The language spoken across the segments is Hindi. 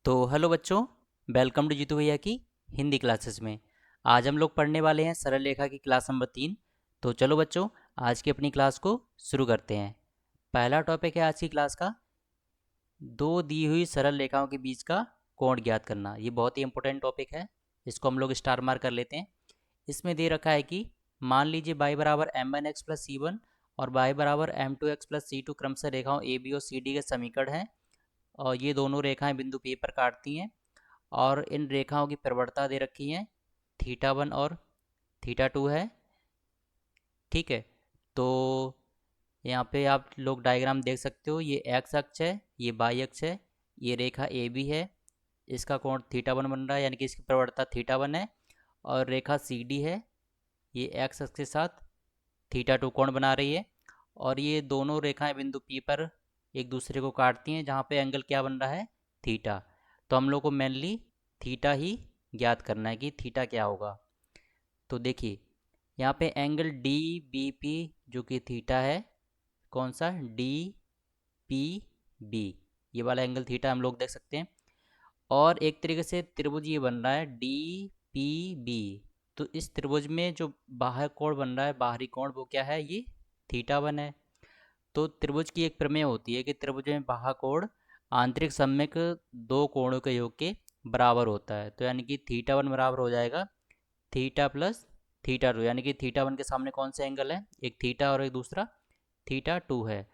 तो हेलो बच्चों, वेलकम टू जीतू भैया की हिंदी क्लासेस में। आज हम लोग पढ़ने वाले हैं सरल रेखा की क्लास नंबर 3। तो चलो बच्चों, आज की अपनी क्लास को शुरू करते हैं। पहला टॉपिक है आज की क्लास का, दो दी हुई सरल रेखाओं के बीच का कोण ज्ञात करना। ये बहुत ही इंपॉर्टेंट टॉपिक है, इसको हम लोग स्टार मार्क कर लेते हैं। इसमें दे रखा है कि मान लीजिए y बराबर एम वन एक्स प्लस सी वन और y बराबर एम टू एक्स प्लस सी टू क्रमशः रेखाओं ए बी और सी डी के समीकरण हैं, और ये दोनों रेखाएं बिंदु P पर काटती हैं। और इन रेखाओं की प्रवणता दे रखी है, थीटा वन और थीटा टू है। ठीक है, तो यहाँ पे आप लोग डायग्राम देख सकते हो, ये एक्स अक्ष है, ये वाई अक्ष है, ये रेखा ए बी है, इसका कोण थीटा वन बन रहा है, यानी कि इसकी प्रवणता थीटा वन है। और रेखा सी डी है, ये एक्स अक्ष के साथ थीटा टू कोण बना रही है। और ये दोनों रेखाएं बिंदु पी पर एक दूसरे को काटती हैं, जहाँ पे एंगल क्या बन रहा है, थीटा। तो हम लोग को मेनली थीटा ही ज्ञात करना है कि थीटा क्या होगा। तो देखिए, यहाँ पे एंगल डी बी पी जो कि थीटा है, कौन सा, डी पी बी, ये वाला एंगल थीटा हम लोग देख सकते हैं। और एक तरीके से त्रिभुज ये बन रहा है डी पी बी। तो इस त्रिभुज में जो बाह्य कोण बन रहा है, बाहरी कोण, वो क्या है, ये थीटा वन है। तो त्रिभुज की एक प्रमेय होती है कि त्रिभुज में बाह्य कोण आंतरिक सम्यक दो कोणों के योग के बराबर होता है। तो यानी कि थीटा वन बराबर हो जाएगा थीटा प्लस थीटा टू, यानी कि थीटा वन के सामने कौन से एंगल है, एक थीटा और एक दूसरा थीटा टू है।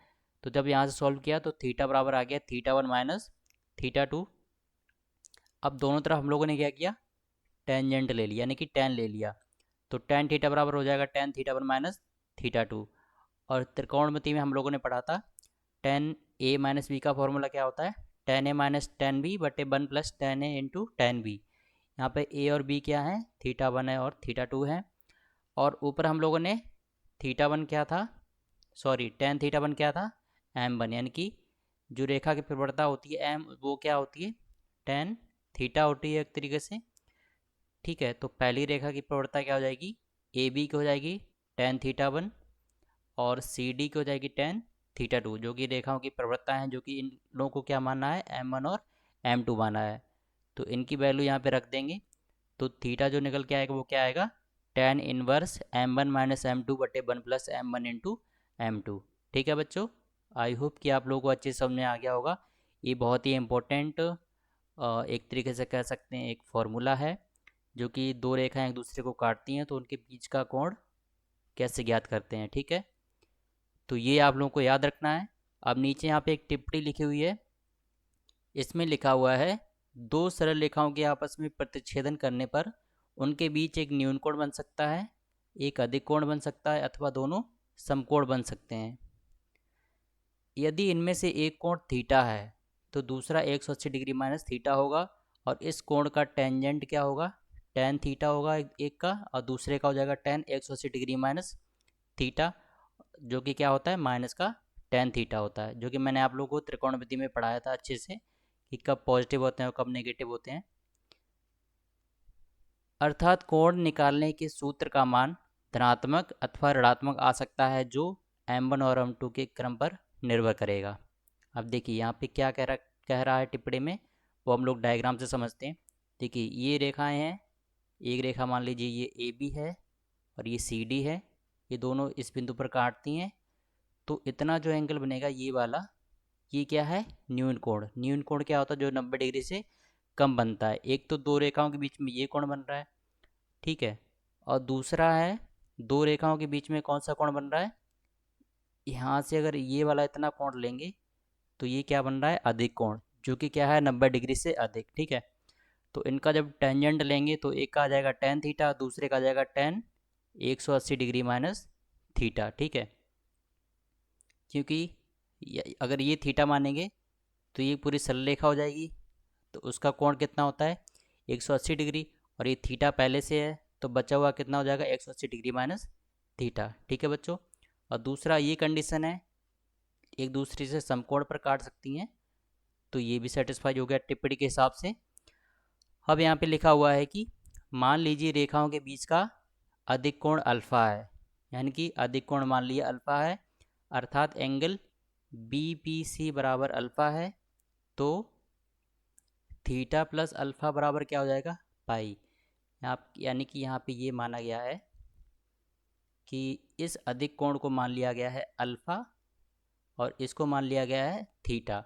तो जब यहाँ से सॉल्व किया तो थीटा बराबर आ गया theta one minus theta two. अब दोनों तरफ हम लोगों ने क्या किया, टेंजेंट ले लिया, यानी कि टेन ले लिया। तो टेन थीटा बराबर हो जाएगा tan theta one minus theta two. और त्रिकोणमिति में हम लोगों ने पढ़ा था, टेन ए माइनस बी का फॉर्मूला क्या होता है, टेन ए माइनस टेन बी बटे वन प्लस टेन ए इंटू टेन बी। यहाँ पे ए और बी क्या है, थीटा वन है और थीटा टू है। और ऊपर हम लोगों ने थीटा वन क्या था, सॉरी टेन थीटा वन क्या था, एम वन, यानी कि जो रेखा की प्रवणता होती है एम, वो क्या होती है, टेन थीटा होती है एक तरीके से। ठीक है, तो पहली रेखा की प्रवणता क्या हो जाएगी, ए बी की हो जाएगी टेन थीटा वन, और सी डी की हो जाएगी टेन थीटा टू, जो कि रेखाओं की प्रवणता है, जो कि इन लोगों को क्या मानना है, एम वन और एम टू माना है। तो इनकी वैल्यू यहाँ पे रख देंगे। तो थीटा जो निकल के आएगा वो क्या आएगा, tan inverse m one minus M two बटे one plus M one into M two. ठीक है बच्चों, आई होप कि आप लोगों को अच्छे से समझ में आ गया होगा। ये बहुत ही इम्पोर्टेंट एक तरीके से कह सकते हैं एक फॉर्मूला है, जो कि दो रेखाएं एक दूसरे को काटती हैं तो उनके बीच का कोण कैसे ज्ञात करते हैं। ठीक है, तो ये आप लोगों को याद रखना है। अब नीचे यहाँ पे एक टिप्पणी लिखी हुई है, इसमें लिखा हुआ है, दो सरल रेखाओं के आपस में प्रतिच्छेदन करने पर उनके बीच एक न्यून कोण बन सकता है, एक अधिक कोण बन सकता है, अथवा दोनों समकोण बन सकते हैं। यदि इनमें से एक कोण थीटा है तो दूसरा 180 डिग्री माइनस थीटा होगा। और इस कोण का टेंजेंट क्या होगा, टेन थीटा होगा एक का, और दूसरे का हो जाएगा टेन 180 डिग्री माइनस थीटा, जो कि क्या होता है, माइनस का टेन थीटा होता है, जो कि मैंने आप लोगों को त्रिकोणमिति में पढ़ाया था अच्छे से कि कब पॉजिटिव होते हैं और कब नेगेटिव होते हैं। अर्थात कोण निकालने के सूत्र का मान धनात्मक अथवा ऋणात्मक आ सकता है, जो m1 और m2 के क्रम पर निर्भर करेगा। अब देखिए यहाँ पे क्या कह रहा है टिप्पणी में, वो हम लोग डायग्राम से समझते हैं। देखिए ये रेखाएं हैं, एक रेखा मान लीजिए ये ए बी है और ये सी डी है, ये दोनों इस बिंदु पर काटती हैं। तो इतना जो एंगल बनेगा ये वाला, ये क्या है, न्यून कोण। न्यून कोण क्या होता है, जो 90 डिग्री से कम बनता है। एक तो दो रेखाओं के बीच में ये कोण बन रहा है, ठीक है, और दूसरा है दो रेखाओं के बीच में कौन सा कोण बन रहा है, यहाँ से अगर ये वाला इतना कोण लेंगे तो ये क्या बन रहा है, अधिक कोण, जो कि क्या है 90 डिग्री से अधिक। ठीक है, तो इनका जब टेंजेंट लेंगे तो एक का आ जाएगा टेन थीटा, दूसरे का आ जाएगा टेन 180 डिग्री माइनस थीटा। ठीक है, क्योंकि अगर ये थीटा मानेंगे तो ये पूरी सरल रेखा हो जाएगी, तो उसका कोण कितना होता है, 180 डिग्री, और ये थीटा पहले से है तो बचा हुआ कितना हो जाएगा, 180 डिग्री माइनस थीटा। ठीक है बच्चों, और दूसरा ये कंडीशन है, एक दूसरे से समकोण पर काट सकती हैं, तो ये भी सेटिस्फाई हो गया टिप्पणी के हिसाब से। अब यहाँ पे लिखा हुआ है कि मान लीजिए रेखाओं के बीच का अधिक कोण अल्फा है, यानी कि अधिक कोण मान लिया अल्फा है, अर्थात एंगल बी पी सी बराबर अल्फा है। तो थीटा प्लस अल्फ़ा बराबर क्या हो जाएगा, पाई। यहाँ यानी कि यहाँ पे ये माना गया है कि इस अधिक कोण को मान लिया गया है अल्फ़ा और इसको मान लिया गया है थीटा।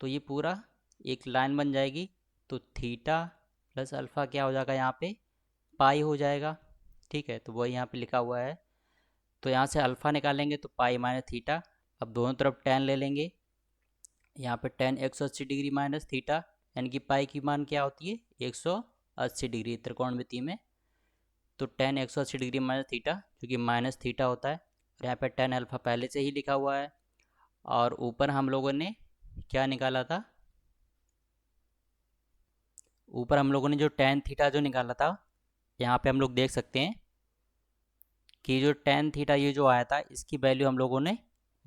तो ये पूरा एक लाइन बन जाएगी। तो थीटा प्लस अल्फ़ा क्या हो जाएगा यहाँ पे, पाई हो जाएगा। ठीक है, तो वही यहाँ पे लिखा हुआ है। तो यहाँ से अल्फ़ा निकालेंगे तो पाई माइनस थीटा। अब दोनों तरफ टेन ले लेंगे। यहाँ पे टेन 180 डिग्री माइनस थीटा, यानी कि पाई की मान क्या होती है, 180 डिग्री त्रिकोणमिति में। तो टेन 180 डिग्री माइनस थीटा, जो कि माइनस थीटा होता है। और यहाँ पे टेन अल्फ़ा पहले से ही लिखा हुआ है। और ऊपर हम लोगों ने क्या निकाला था, ऊपर हम लोगों ने जो टेन थीटा जो निकाला था, यहाँ पे हम लोग देख सकते हैं कि जो टेन थीटा ये जो आया था, इसकी वैल्यू हम लोगों ने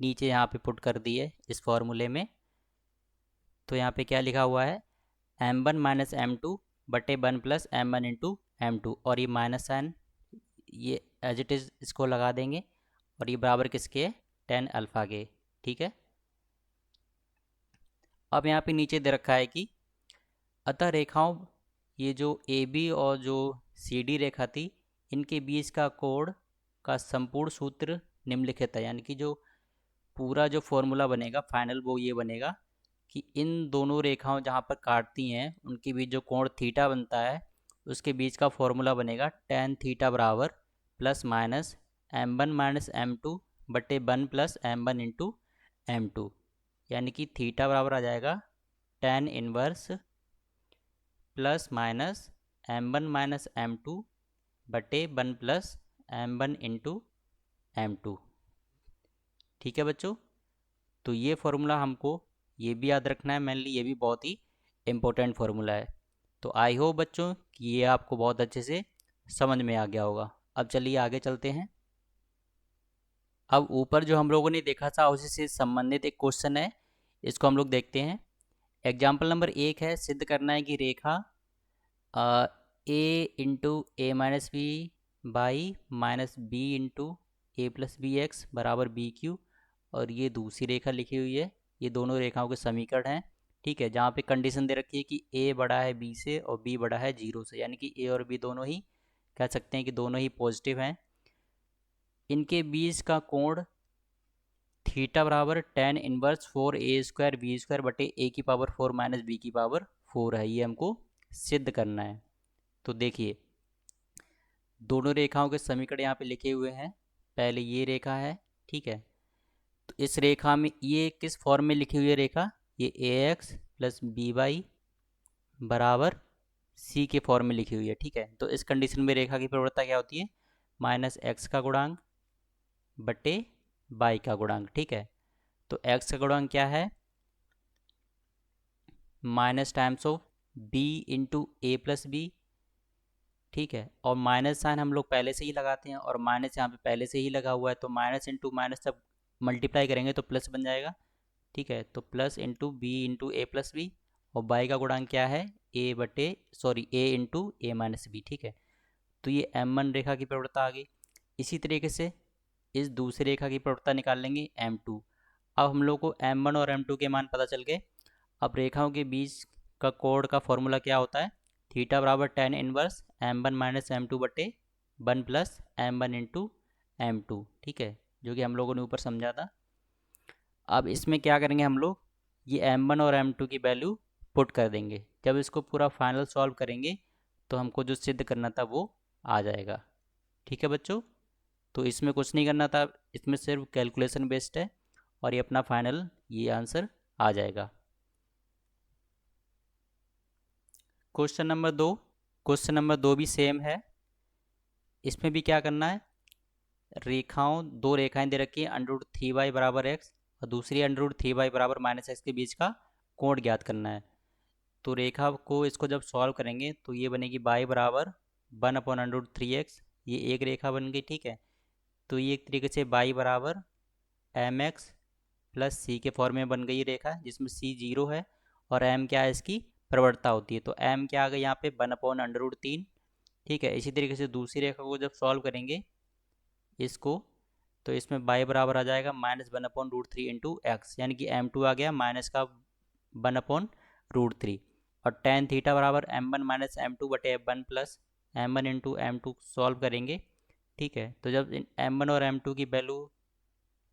नीचे यहाँ पे पुट कर दी है इस फॉर्मूले में। तो यहाँ पे क्या लिखा हुआ है, m one minus M two बटे one plus M one into M two. और ये माइनस साइन ये एज इट इज़ इसको लगा देंगे। और ये बराबर किसके है, टेन अल्फ़ा के। ठीक है, अब यहाँ पे नीचे दे रखा है कि अतः रेखाओं, ये जो ए बी और जो सी डी रेखा थी, इनके बीच का कोण का संपूर्ण सूत्र निम्नलिखित है। यानी कि जो पूरा जो फॉर्मूला बनेगा फाइनल वो ये बनेगा कि इन दोनों रेखाओं जहाँ पर काटती हैं उनके बीच जो कोण थीटा बनता है, उसके बीच का फॉर्मूला बनेगा टेन थीटा बराबर plus minus m one minus M two बटे one plus M one into M two. यानी कि थीटा बराबर आ जाएगा tan inverse plus minus m one minus M two बटे one plus M one into M two. ठीक है बच्चों, तो ये फॉर्मूला हमको ये भी याद रखना है, मेनली ये भी बहुत ही इम्पोर्टेंट फार्मूला है। तो आई होप बच्चों कि ये आपको बहुत अच्छे से समझ में आ गया होगा। अब चलिए आगे चलते हैं। अब ऊपर जो हम लोगों ने देखा था उसी से संबंधित एक क्वेश्चन है, इसको हम लोग देखते हैं। एग्जाम्पल नंबर एक है, सिद्ध करना है कि रेखा a into a minus b by minus b into A plus b x बराबर बी क्यू। और ये दूसरी रेखा लिखी हुई है, ये दोनों रेखाओं के समीकरण हैं। ठीक है, जहाँ पे कंडीशन दे रखी है कि ए बड़ा है बी से और बी बड़ा है जीरो से, यानी कि ए और बी दोनों ही कह सकते हैं कि दोनों ही पॉजिटिव हैं। इनके बीच का कोण थीटा बराबर टेन इनवर्स फोर ए स्क्वायर बी स्क्वायर बटे ए की पावर फोर माइनस बी की पावर फोर है। ये हमको सिद्ध करना है। तो देखिए, दोनों रेखाओं के समीकरण यहाँ पे लिखे हुए हैं। पहले ये रेखा है, ठीक है। तो इस रेखा में ये किस फॉर्म में लिखी हुई है रेखा, ये ए एक्स प्लस बी वाई बराबर सी के फॉर्म में लिखी हुई है। ठीक है, तो इस कंडीशन में रेखा की प्रवणता क्या होती है, माइनस एक्स का गुणांक बटे बाई का गुणांक। ठीक है, तो एक्स का गुणांक क्या है, minus times of B into A plus B. ठीक है, और माइनस साइन हम लोग पहले से ही लगाते हैं और माइनस यहाँ पे पहले से ही लगा हुआ है, तो माइनस इंटू माइनस जब मल्टीप्लाई करेंगे तो प्लस बन जाएगा। ठीक है, तो प्लस इंटू बी इंटू ए प्लस बी। और बाई का गुणांक क्या है, ए इंटू ए माइनस बी। ठीक है, तो ये एम वन रेखा की प्रवणता आ गई। इसी तरीके से इस दूसरी रेखा की प्रवणता निकाल लेंगे एम टू। अब हम लोग को एम वन और एम टू के मान पता चल गए। अब रेखाओं के बीच का कोण का फॉर्मूला क्या होता है, थीटा बराबर tan inverse m one minus M two बटे one plus M one into M two. ठीक है, जो कि हम लोगों ने ऊपर समझा था। अब इसमें क्या करेंगे हम लोग, ये एम वन और एम टू की वैल्यू पुट कर देंगे। जब इसको पूरा फाइनल सॉल्व करेंगे तो हमको जो सिद्ध करना था वो आ जाएगा। ठीक है बच्चों, तो इसमें कुछ नहीं करना था, इसमें सिर्फ कैलकुलेशन बेस्ड है और ये अपना फाइनल ये आंसर आ जाएगा। क्वेश्चन नंबर दो, क्वेश्चन नंबर दो भी सेम है। इसमें भी क्या करना है, दो रेखाएं दे रखी हैं, अंडर रूट थ्री वाई बराबर एक्स और दूसरी अंडर रूट थ्री वाई बराबर माइनस एक्स के बीच का कोण ज्ञात करना है। तो रेखा को इसको जब सॉल्व करेंगे तो ये बनेगी बाई बराबर one upon under root three X, ये एक रेखा बन गई। ठीक है, तो ये एक तरीके से बाई बराबर एम एक्स प्लस सी के फॉर्म में बन गई रेखा, जिसमें सी जीरो है और एम क्या है, इसकी प्रवणता होती है। तो एम क्या आ गई यहाँ पे, वन अपॉन अंडर रूट तीन। ठीक है, इसी तरीके से दूसरी रेखा को जब सॉल्व करेंगे इसको, तो इसमें बाई बराबर आ जाएगा minus one upon root three into X, यानी कि एम टू आ गया माइनस का वन अपॉन रूट थ्री। और टेन थीटा बराबर m1 माइनस m2 बटे f1 plus m1 into m2 solve करेंगे। ठीक है, तो जब m1 और m2 की वैल्यू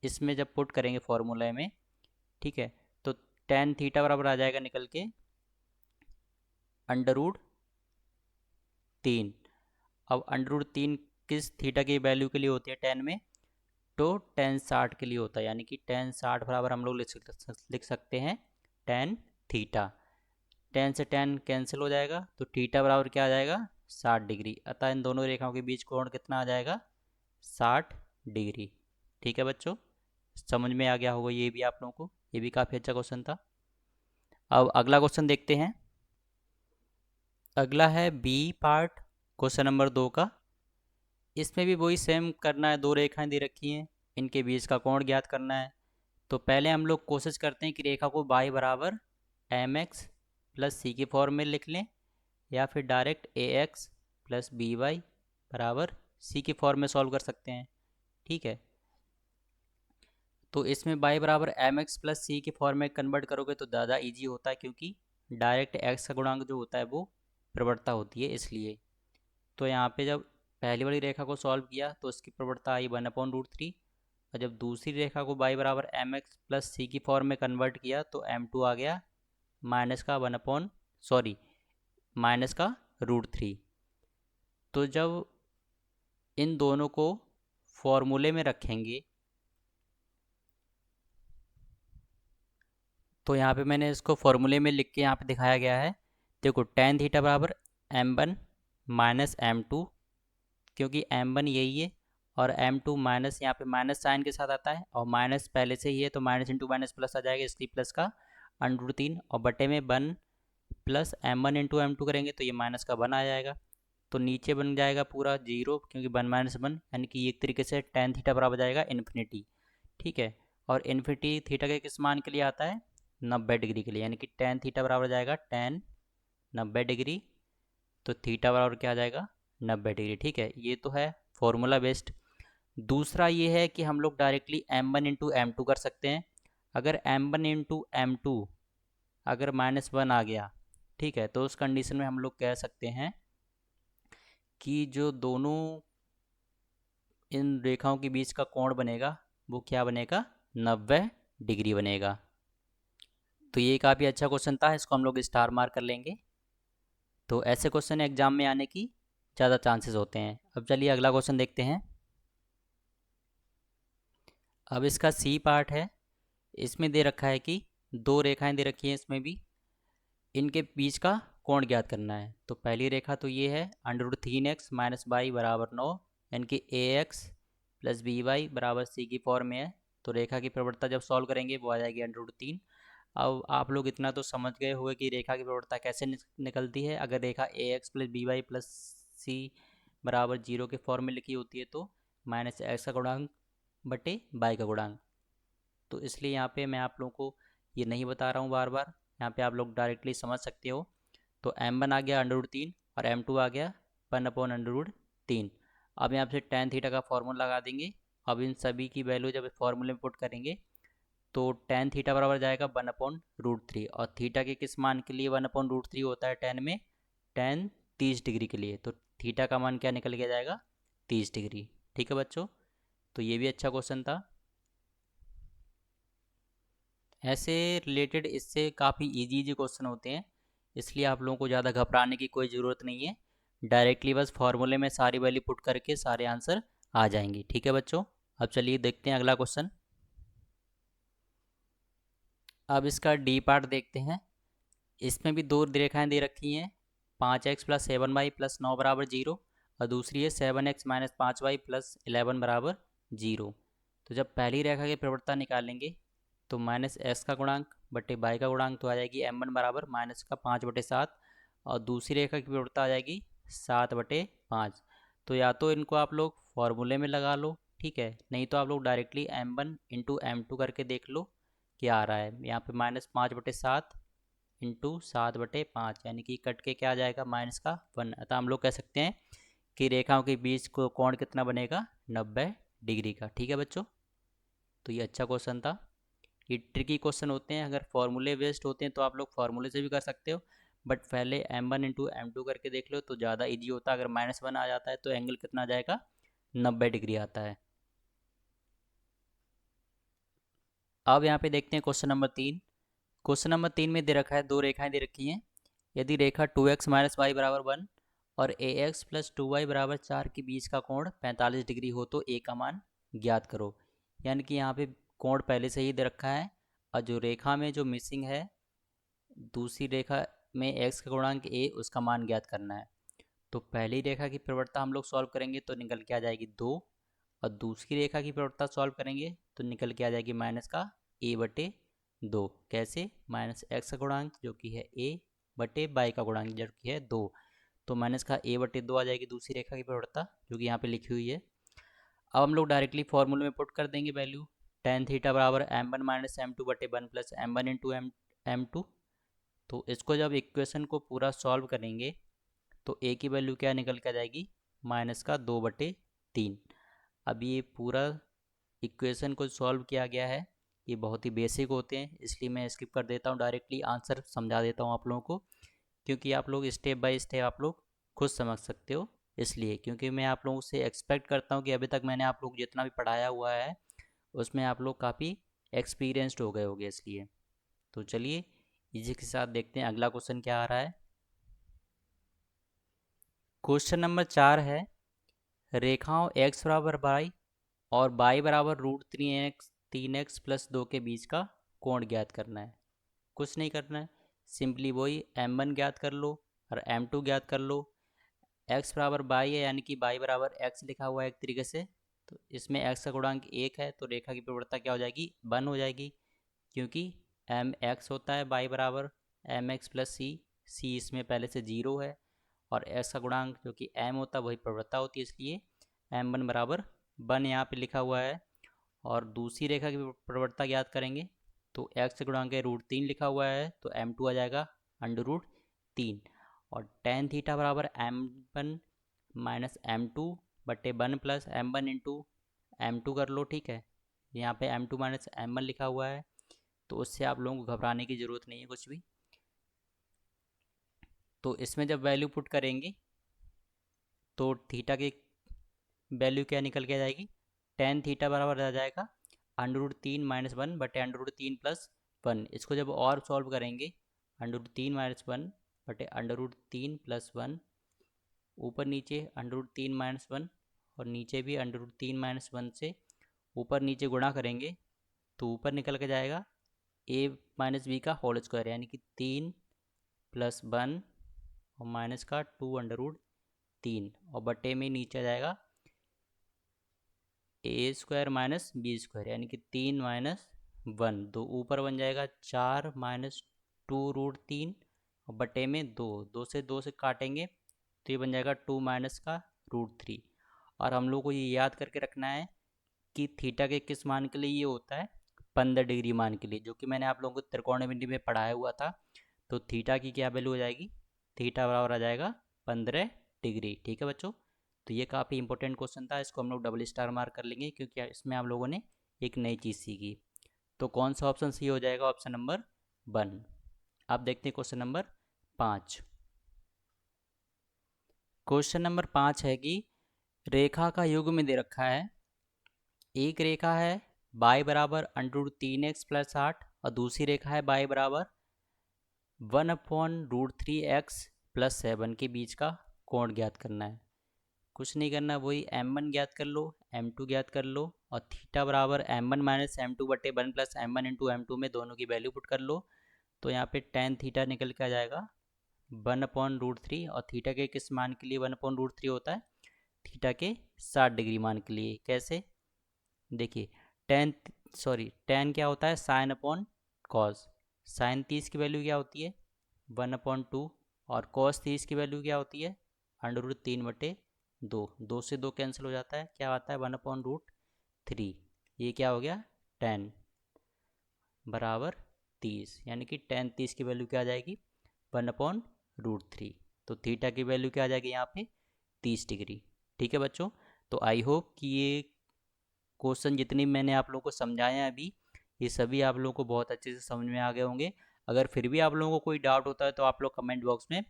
इसमें जब पुट करेंगे फॉर्मूले में, ठीक है, तो टेन थीटा बराबर आ जाएगा निकल के अंडर रूट 3। अब अंडर रूट 3 किस थीटा की वैल्यू के लिए होती है टेन में, तो टेन 60 के लिए होता है, यानी कि टेन 60 बराबर हम लोग लिख सकते हैं टेन थीटा। टेन से टेन कैंसिल हो जाएगा, तो थीटा बराबर क्या आ जाएगा 60 डिग्री। अतः इन दोनों रेखाओं के बीच कोण कितना आ जाएगा 60 डिग्री। ठीक है बच्चों, समझ में आ गया होगा ये भी आप लोगों को, ये भी काफ़ी अच्छा क्वेश्चन था। अब अगला क्वेश्चन देखते हैं। अगला है बी पार्ट क्वेश्चन नंबर 2 का। इसमें भी वही सेम करना है, दो रेखाएं दे रखी हैं, इनके बीच का कोण ज्ञात करना है। तो पहले हम लोग कोशिश करते हैं कि रेखा को y बराबर एम एक्स प्लस सी के फॉर्म में लिख लें, या फिर डायरेक्ट ए एक्स प्लस बी वाई बराबर सी के फॉर्म में सॉल्व कर सकते हैं। ठीक है, तो इसमें y बराबर एम एक्स प्लस सी के फॉर्म में कन्वर्ट करोगे तो ज़्यादा इजी होता है, क्योंकि डायरेक्ट x का गुणांक जो होता है वो प्रवणता होती है, इसलिए। तो यहाँ पे जब पहली वाली रेखा को सॉल्व किया तो उसकी प्रवणता आई 1/√3, और जब दूसरी रेखा को y बराबर एम एक्स प्लस सी की फॉर्म में कन्वर्ट किया तो m2 आ गया माइनस का √3। तो जब इन दोनों को फॉर्मूले में रखेंगे तो यहाँ पे मैंने इसको फॉर्मूले में लिख के यहाँ पे दिखाया गया है। देखो टेन थीटा बराबर m1 माइनस m2, क्योंकि m1 यही है और m2 माइनस यहाँ पे माइनस साइन के साथ आता है, और माइनस पहले से ही है तो माइनस इंटू माइनस प्लस आ जाएगा, इसलिए प्लस का अंडर रूट 3, और बटे में 1 प्लस m1 इंटू m2 करेंगे तो ये माइनस का 1 आ जाएगा। तो नीचे बन जाएगा पूरा 0, क्योंकि 1 माइनस 1, यानी कि एक तरीके से टेन थीटा बराबर जाएगा इन्फिनिटी। ठीक है, और इन्फिनिटी थीटा के किस मान के लिए आता है 90 डिग्री के लिए, यानी कि टेन थीटा बराबर जाएगा टेन 90 डिग्री। तो थीटा बराबर क्या आ जाएगा 90 डिग्री। ठीक है, ये तो है फॉर्मूला बेस्ड। दूसरा ये है कि हम लोग डायरेक्टली m1 इंटू m2 कर सकते हैं। अगर m1 इंटू m2 अगर -1 आ गया, ठीक है, तो उस कंडीशन में हम लोग कह सकते हैं कि जो दोनों इन रेखाओं के बीच का कोण बनेगा वो क्या बनेगा 90 डिग्री बनेगा। तो ये काफ़ी अच्छा क्वेश्चन था, इसको हम लोग स्टार मार्क कर लेंगे। तो ऐसे क्वेश्चन एग्जाम में आने की ज़्यादा चांसेस होते हैं। अब चलिए अगला क्वेश्चन देखते हैं। अब इसका सी पार्ट है। इसमें दे रखा है कि दो रेखाएं दे रखी हैं, इसमें भी इनके बीच का कोण ज्ञात करना है। तो पहली रेखा तो ये है under root 3x minus Y बराबर 9, यानी कि a x plus b y बराबर सी की फॉर्म में है। तो रेखा की प्रवणता जब सॉल्व करेंगे वो आ जाएगी अंडर रूट 3। अब आप लोग इतना तो समझ गए हुए कि रेखा की प्रवणता कैसे निकलती है। अगर रेखा a x plus b y plus c बराबर 0 के फॉर्म में लिखी होती है तो माइनस एक्स का गुणांक बटे बाई का गुणांक। तो इसलिए यहाँ पे मैं आप लोगों को ये नहीं बता रहा हूँ बार बार, यहाँ पे आप लोग डायरेक्टली समझ सकते हो। तो m1 आ गया अंडर रूट 3 और m2 आ गया 1/√3। अब यहाँ पे टेन थीटा का फॉर्मूला लगा देंगे। अब इन सभी की वैल्यू जब फॉर्मूले में पुट करेंगे तो टेन थीटा बराबर जाएगा 1/√3, और थीटा के किस मान के लिए 1/√3 होता है टेन में, टेन 30 डिग्री के लिए। तो थीटा का मान क्या निकल के जाएगा 30 डिग्री। ठीक है बच्चों, तो ये भी अच्छा क्वेश्चन था। ऐसे रिलेटेड इससे काफ़ी इजी इजी क्वेश्चन होते हैं, इसलिए आप लोगों को ज़्यादा घबराने की कोई ज़रूरत नहीं है। डायरेक्टली बस फॉर्मूले में सारी वैल्यू पुट करके सारे आंसर आ जाएंगे। ठीक है बच्चों, अब चलिए देखते हैं अगला क्वेश्चन। अब इसका डी पार्ट देखते हैं। इसमें भी दो रेखाएं दे रखी हैं, 5x प्लस 7y प्लस 9 बराबर 0, और दूसरी है 7x माइनस 5y प्लस 11 बराबर 0। तो जब पहली रेखा की प्रवणता निकालेंगे तो माइनस एक्स का गुणांक बटे बाई का गुणांक तो आ जाएगी m1 बराबर माइनस का 5/7, और दूसरी रेखा की प्रवणता आ जाएगी 7/5। तो या तो इनको आप लोग फॉर्मूले में लगा लो, ठीक है, नहीं तो आप लोग डायरेक्टली m1 इंटू m2 करके देख लो क्या आ रहा है। यहाँ पे -5/7 इंटू 7/5, यानी कि कट के क्या आ जाएगा -1। अतः हम लोग कह सकते हैं कि रेखाओं के बीच को कोण कितना बनेगा 90 डिग्री का। ठीक है बच्चों, तो ये अच्छा क्वेश्चन था। ये ट्रिकी क्वेश्चन होते हैं, अगर फॉर्मूले बेस्ड होते हैं तो आप लोग फार्मूले से भी कर सकते हो, बट पहले m1 इंटू m2 करके देख लो तो ज़्यादा इजी होता है। अगर -1 आ जाता है तो एंगल कितना आ जाएगा, 90 डिग्री आता है। अब यहाँ पे देखते हैं क्वेश्चन नंबर 3। क्वेश्चन नंबर 3 में दे रखा है, दो रेखाएं दे रखी हैं। यदि रेखा 2x माइनस वाई बराबर 1 और ax प्लस 2y बराबर 4 के बीच का कोण 45 डिग्री हो तो a का मान ज्ञात करो। यानी कि यहाँ पे कोण पहले से ही दे रखा है और जो रेखा में जो मिसिंग है, दूसरी रेखा में x का गुणांक a, उसका मान ज्ञात करना है। तो पहली रेखा की प्रवणता हम लोग सॉल्व करेंगे तो निकल के आ जाएगी 2, और दूसरी रेखा की प्रवणता सॉल्व करेंगे तो निकल के आ जाएगी माइनस का a बटे 2। कैसे? माइनस एक्स का गुणांक जो कि है a बटे बाई का गुणांक जो कि है 2, तो माइनस का a बटे 2 आ जाएगी दूसरी रेखा की प्रवणता जो कि यहाँ पे लिखी हुई है। अब हम लोग डायरेक्टली फॉर्मूले में पुट कर देंगे वैल्यू। टेन थीटा बराबर m1 माइनस m2 बटे 1 प्लस m1 इंटू m2। तो इसको जब इक्वेशन को पूरा सॉल्व करेंगे तो a की वैल्यू क्या निकल के आ जाएगी, माइनस का 2/3। अब ये पूरा इक्वेशन को सॉल्व किया गया है, ये बहुत ही बेसिक होते हैं इसलिए मैं स्किप कर देता हूँ, डायरेक्टली आंसर समझा देता हूँ आप लोगों को, क्योंकि आप लोग स्टेप बाय स्टेप आप लोग खुद समझ सकते हो। इसलिए क्योंकि मैं आप लोगों से एक्सपेक्ट करता हूँ कि अभी तक मैंने आप लोग जितना भी पढ़ाया हुआ है उसमें आप लोग काफ़ी एक्सपीरियंस्ड हो गए होंगे, इसलिए। तो चलिए इसी के साथ देखते हैं अगला क्वेश्चन क्या आ रहा है। क्वेश्चन नंबर 4 है, रेखाओं x बराबर बाई और y बराबर √3x प्लस 2 के बीच का कोण ज्ञात करना है। कुछ नहीं करना है, सिंपली वही m1 ज्ञात कर लो और m2 ज्ञात कर लो। x बराबर बाई है यानी कि y बराबर x लिखा हुआ है एक तरीके से, तो इसमें x का गुणांक 1 है तो रेखा की प्रवणता क्या हो जाएगी, 1 हो जाएगी, क्योंकि mx होता है y बराबर mx प्लस c इसमें पहले से 0 है, और x का गुणांक जो कि m होता है वही प्रवणता होती है, इसलिए m1 बराबर 1 यहाँ पे लिखा हुआ है। और दूसरी रेखा की प्रवणता ज्ञात करेंगे तो x गुणांक है √3 लिखा हुआ है तो m2 आ जाएगा √3, और टेन थीटा बराबर m1 माइनस m2 बटे 1 प्लस m1 इंटू m2 कर लो, ठीक है। यहाँ पे m2 माइनस m1 लिखा हुआ है तो उससे आप लोगों को घबराने की ज़रूरत नहीं है कुछ भी। तो इसमें जब वैल्यू पुट करेंगे तो थीटा की वैल्यू क्या निकल के आ जाएगी, टेन थीटा बराबर आ जाएगा √3 माइनस 1 बटे √3 प्लस 1। इसको जब और सॉल्व करेंगे √3 माइनस 1 बटे √3 प्लस 1, ऊपर नीचे √3 माइनस 1 और नीचे भी √3 माइनस 1 से ऊपर नीचे गुणा करेंगे तो ऊपर निकल के जाएगा a माइनस बी का होल स्क्वायर, यानी कि 3 प्लस 1 और माइनस का 2 √3, और बटे में नीचे आ जाएगा ए स्क्वायर माइनस बी स्क्वायर, यानी कि 3 माइनस 1, दो ऊपर बन जाएगा 4 माइनस 2 √3 और बटे में 2, 2 से काटेंगे तो ये बन जाएगा 2 माइनस का √3। और हम लोग को ये याद करके रखना है कि थीटा के किस मान के लिए ये होता है, 15 डिग्री मान के लिए, जो कि मैंने आप लोगों को त्रिकोणमिति में पढ़ाया हुआ था। तो थीटा की क्या वैल्यू हो जाएगी, थीटा बराबर आ जाएगा 15 डिग्री, ठीक है बच्चों। तो ये काफ़ी इंपॉर्टेंट क्वेश्चन था, इसको हम लोग डबल स्टार मार्क कर लेंगे क्योंकि इसमें आप लोगों ने एक नई चीज़ सीखी। तो कौन सा ऑप्शन सही हो जाएगा, ऑप्शन नंबर 1। अब देखते हैं क्वेश्चन नंबर 5। क्वेश्चन नंबर 5 है कि रेखा का युग्म दे रखा है। एक रेखा है y बराबर √3x प्लस 8 और दूसरी रेखा है y बराबर 1/√3x प्लस 7 के बीच का कोण ज्ञात करना है। कुछ नहीं करना, वही m1 ज्ञात कर लो, m2 ज्ञात कर लो, और थीटा बराबर m1 माइनस m2 बटे 1 प्लस m1 इंटू m2 में दोनों की वैल्यू पुट कर लो। तो यहाँ पे टेन थीटा निकल के आ जाएगा 1/√3, और थीटा के किस मान के लिए 1/√3 होता है, थीटा के 60 डिग्री मान के लिए। कैसे, देखिए टेन क्या होता है, साइन अपॉन कॉस। साइन 30 की वैल्यू क्या होती है, 1/2, और कॉस 30 की वैल्यू क्या होती है, √3/2। 2 से 2 कैंसिल हो जाता है, क्या आता है 1/√3। ये क्या हो गया, टेन बराबर 30, यानी कि टेन 30 की वैल्यू क्या आ जाएगी, 1/√3। तो थीटा की वैल्यू क्या आ जाएगी यहाँ पे, 30 डिग्री। ठीक है बच्चों, तो आई होप कि ये क्वेश्चन जितनी मैंने आप लोगों को समझाया अभी, ये सभी आप लोगों को बहुत अच्छे से समझ में आ गए होंगे। अगर फिर भी आप लोगों को कोई डाउट होता है तो आप लोग कमेंट बॉक्स में